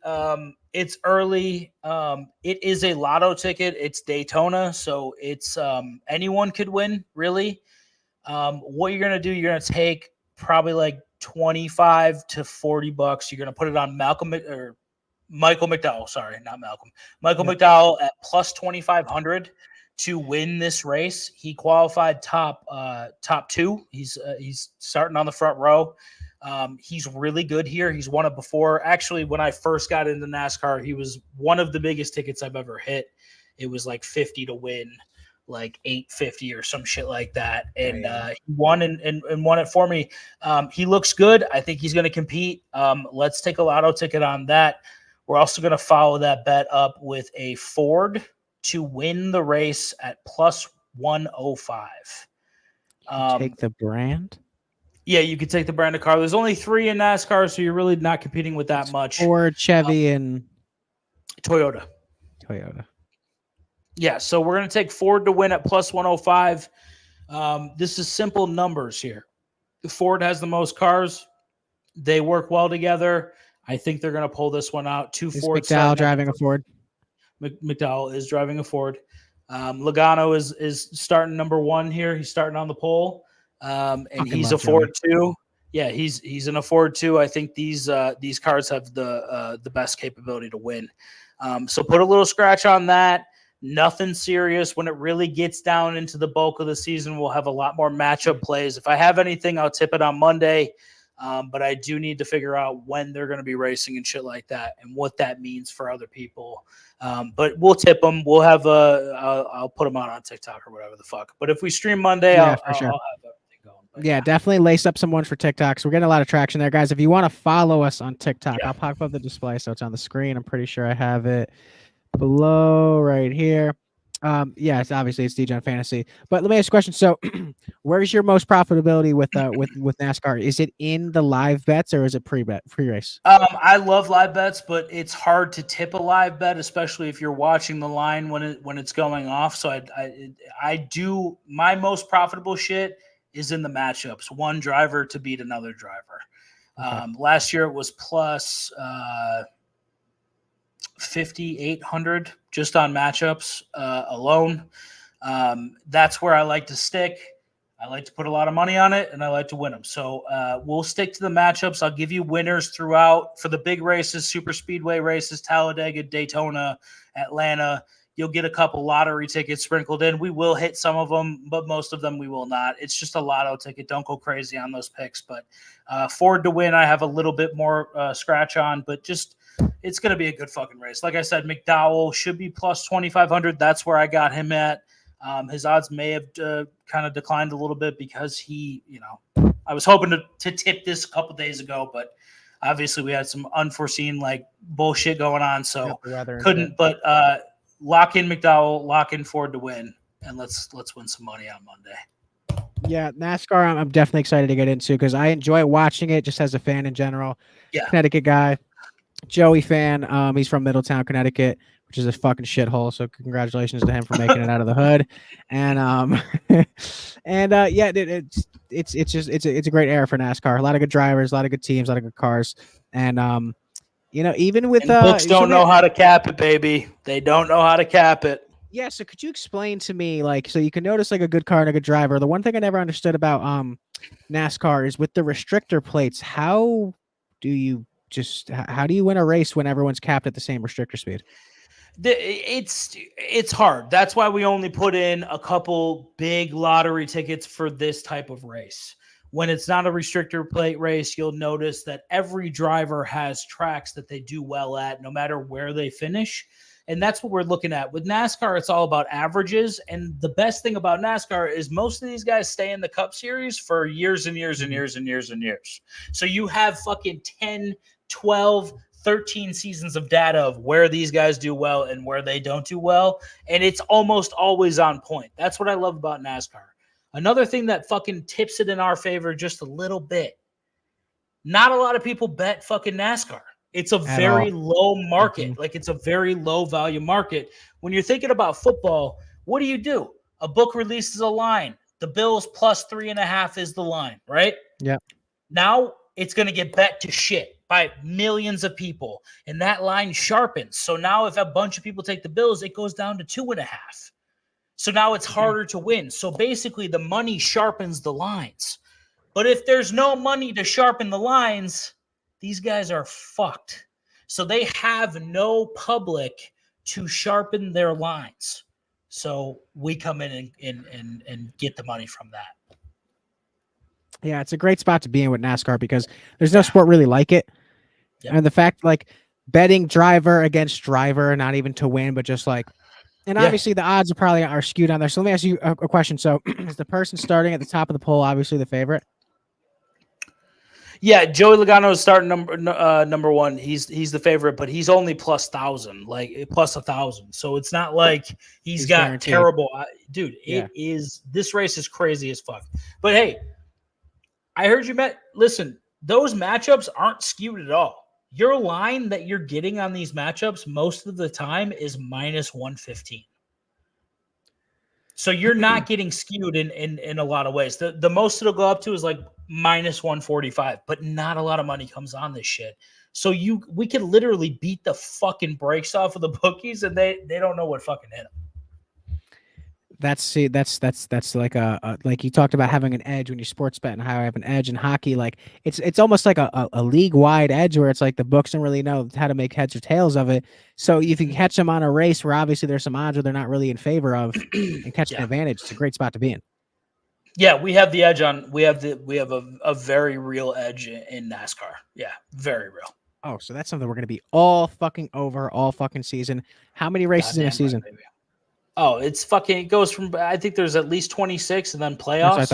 [SPEAKER 3] It's early. It is a lotto ticket. It's Daytona, so it's anyone could win, really. What you're gonna do? You're gonna take probably like $25 to $40. You're gonna put it on Michael McDowell. Sorry, not Malcolm. Michael McDowell at plus 2,500 to win this race. He qualified top 2. He's starting on the front row. He's really good here. He's won it before. Actually, when I first got into NASCAR, he was one of the biggest tickets I've ever hit. It was like 50 to win, like 850 or some shit like that. And he won and won it for me. He looks good. I think he's going to compete. Let's take a lotto ticket on that. We're also going to follow that bet up with a Ford to win the race at plus 105.
[SPEAKER 1] Take the brand?
[SPEAKER 3] Yeah, you could take the brand of car. There's only 3 in NASCAR, so you're really not competing with that much.
[SPEAKER 1] Ford, Chevy, and
[SPEAKER 3] Toyota. Yeah, so we're going to take Ford to win at plus 105. This is simple numbers here. Ford has the most cars. They work well together. I think they're going to pull this one out. 2 Ford.
[SPEAKER 1] McDowell driving a Ford?
[SPEAKER 3] McDowell is driving a Ford. Logano is starting number 1 here. He's starting on the pole. And he's a Ford too. Yeah, he's in a Ford too. I think these cars have the best capability to win. So put a little scratch on that. Nothing serious. When it really gets down into the bulk of the season, we'll have a lot more matchup plays. If I have anything, I'll tip it on Monday. But I do need to figure out when they're going to be racing and shit like that and what that means for other people. But we'll tip them. We'll have I'll put them out on TikTok or whatever the fuck. But if we stream Monday, I'll have everything going. But
[SPEAKER 1] yeah, definitely lace up some ones for TikTok. So we're getting a lot of traction there, guys. If you want to follow us on TikTok, I'll pop up the display so it's on the screen. I'm pretty sure I have it below right here. Yes, obviously it's Degen Fantasy. But let me ask you a question. So where's your most profitability with NASCAR? Is it in the live bets or is it pre-race?
[SPEAKER 3] I love live bets, but it's hard to tip a live bet, especially if you're watching the line when it's going off. So I do my most profitable shit is in the matchups. One driver to beat another driver. Okay. Last year it was plus 5,800 just on matchups alone. That's where I like to stick. I like to put a lot of money on it, and I like to win them. So we'll stick to the matchups. I'll give you winners throughout for the big races, super speedway races, Talladega, Daytona, Atlanta. You'll get a couple lottery tickets sprinkled in. We will hit some of them, but most of them we will not. It's just a lotto ticket. Don't go crazy on those picks. But Ford to win, I have a little bit more scratch on, but just it's going to be a good fucking race. Like I said, McDowell should be plus 2,500. That's where I got him at. His odds may have kind of declined a little bit because he, I was hoping to tip this a couple days ago, but obviously we had some unforeseen bullshit going on, so couldn't. But lock in McDowell, lock in Ford to win, and let's win some money on Monday.
[SPEAKER 1] Yeah, NASCAR I'm definitely excited to get into because I enjoy watching it just as a fan in general.
[SPEAKER 3] Yeah,
[SPEAKER 1] Connecticut guy, Joey fan. He's from Middletown, Connecticut, which is a fucking shithole. So congratulations to him for making it out of the hood. And yeah, it's a great era for NASCAR. A lot of good drivers, a lot of good teams, a lot of good cars, and even with
[SPEAKER 3] books don't know how to cap it, baby. They don't know how to cap it.
[SPEAKER 1] Yeah. So could you explain to me, so you can notice a good car and a good driver. The one thing I never understood about NASCAR is with the restrictor plates. How do you win a race when everyone's capped at the same restrictor speed?
[SPEAKER 3] It's hard. That's why we only put in a couple big lottery tickets for this type of race. When it's not a restrictor plate race, you'll notice that every driver has tracks that they do well at, no matter where they finish. And that's what we're looking at. With NASCAR, it's all about averages. And the best thing about NASCAR is most of these guys stay in the Cup Series for years and years and years and years and years. So you have fucking 10, 12, 13 seasons of data of where these guys do well and where they don't do well. And it's almost always on point. That's what I love about NASCAR. Another thing that fucking tips it in our favor just a little bit. Not a lot of people bet fucking NASCAR. It's a very low market. Like, it's a very low value market. When you're thinking about football, what do? A book releases a line. The Bills plus 3.5 is the line, right?
[SPEAKER 1] Yeah.
[SPEAKER 3] Now it's going to get bet to shit by millions of people. And that line sharpens. So now if a bunch of people take the Bills, it goes down to 2.5. So now it's harder to win. So basically the money sharpens the lines. But if there's no money to sharpen the lines, these guys are fucked. So they have no public to sharpen their lines. So we come in and get the money from that.
[SPEAKER 1] Yeah, it's a great spot to be in with NASCAR because there's no sport really like it. Yep. And the fact, like, betting driver against driver, not even to win, but just like, and obviously the odds are skewed on there. So let me ask you a question. So is the person starting at the top of the poll obviously the favorite?
[SPEAKER 3] Yeah, Joey Logano is starting number one. He's the favorite, but he's only plus 1,000, like plus 1,000. So it's not like he's got guaranteed. Terrible. Dude, it is. This race is crazy as fuck. But hey, I heard you listen, those matchups aren't skewed at all. Your line that you're getting on these matchups most of the time is minus 115. So you're not getting skewed in a lot of ways. The most it'll go up to is like minus 145, but not a lot of money comes on this shit. So we could literally beat the fucking brakes off of the bookies and they don't know what fucking hit them.
[SPEAKER 1] That's like like you talked about having an edge when you sports bet and how I have an edge in hockey. Like it's almost like a league wide edge where it's like the books don't really know how to make heads or tails of it. So if you can catch them on a race where obviously there's some odds where they're not really in favor of and catch an advantage, it's a great spot to be in.
[SPEAKER 3] Yeah, we have the edge on. We have a very real edge in NASCAR. Yeah, very real.
[SPEAKER 1] Oh, so that's something we're gonna be all fucking over all fucking season. How many races in a season?
[SPEAKER 3] Right, oh, it goes from, I think there's at least 26 and then playoffs.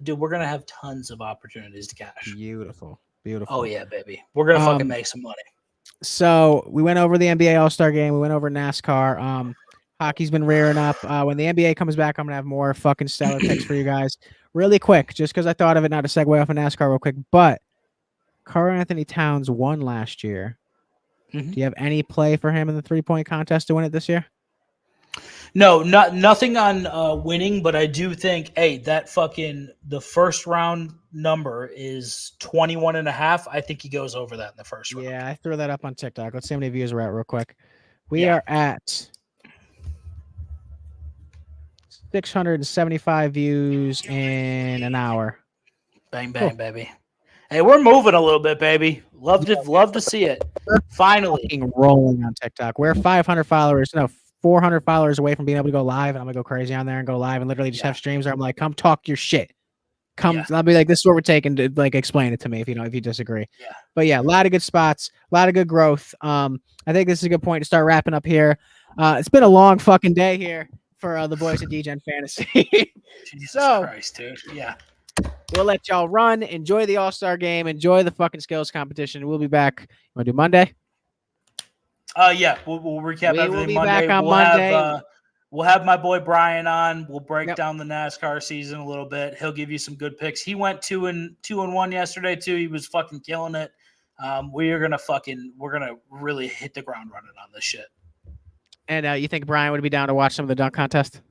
[SPEAKER 3] We're going to have tons of opportunities to cash.
[SPEAKER 1] Beautiful. Beautiful.
[SPEAKER 3] Oh yeah, baby. We're going to fucking make some money.
[SPEAKER 1] So we went over the NBA All-Star game. We went over NASCAR. Hockey's been rearing up. When the NBA comes back, I'm going to have more fucking stellar picks for you guys really quick, just because I thought of it, not to segue off of NASCAR real quick, but Karl-Anthony Towns won last year. Mm-hmm. Do you have any play for him in the 3-point contest to win it this year?
[SPEAKER 3] No, nothing on winning, but I do think, that fucking the first round number is 21.5. I think he goes over that in the first round.
[SPEAKER 1] Yeah, I threw that up on TikTok. Let's see how many views we're at real quick. We are at 675 views in an hour.
[SPEAKER 3] Bang, bang, baby. Hey, we're moving a little bit, baby. Love to see it. Finally.
[SPEAKER 1] Rolling on TikTok. We're 500 followers. No, 400 followers away from being able to go live, and I'm gonna go crazy on there and go live and literally just have streams where I'm like, come talk your shit. I'll be like, this is what we're taking to like explain it to me if you disagree. Yeah. But yeah, a lot of good spots, a lot of good growth. I think this is a good point to start wrapping up here. It's been a long fucking day here for the boys at Degen Fantasy.
[SPEAKER 3] Jesus Christ, dude. Yeah.
[SPEAKER 1] We'll let y'all run. Enjoy the All-Star game. Enjoy the fucking skills competition. We'll be back. You want to do Monday?
[SPEAKER 3] Yeah, we'll recap everything
[SPEAKER 1] will be
[SPEAKER 3] Monday.
[SPEAKER 1] Back on Monday.
[SPEAKER 3] We'll have my boy Brian on. We'll break down the NASCAR season a little bit. He'll give you some good picks. He went 2-1 yesterday too. He was fucking killing it. We're gonna really hit the ground running on this shit.
[SPEAKER 1] And you think Brian would be down to watch some of the dunk contest?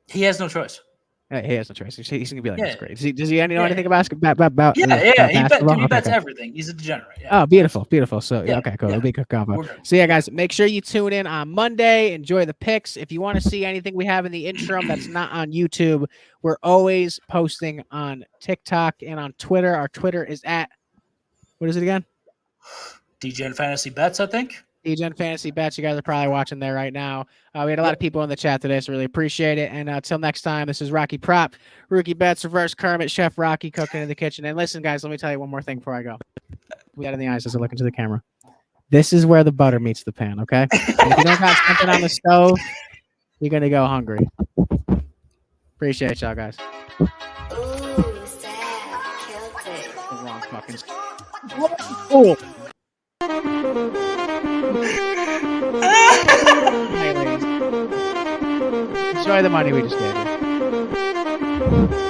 [SPEAKER 3] He has no choice.
[SPEAKER 1] He has no choice. He's gonna be like, "That's great." Does he know anything about basketball?
[SPEAKER 3] He bets everything. He's a degenerate. Yeah.
[SPEAKER 1] Oh, beautiful. So okay, cool. It'll be a good combo. So yeah, guys, make sure you tune in on Monday. Enjoy the picks. If you want to see anything we have in the interim that's not on YouTube, we're always posting on TikTok and on Twitter. Our Twitter is at, what is it again?
[SPEAKER 3] Degen Fantasy Bets, I think.
[SPEAKER 1] Degen Fantasy Bets. You guys are probably watching there right now. We had a lot of people in the chat today, so really appreciate it. And until next time, this is Rocky Prop, Rookie Bets, Reverse Kermit, Chef Rocky cooking in the kitchen. And listen, guys, let me tell you one more thing before I go. We got in the eyes as I look into the camera. This is where the butter meets the pan, okay? And if you don't got something on the stove, you're going to go hungry. Appreciate y'all, guys. The wrong fucking... Cool. Hey, ladies. Enjoy the money we just gave you.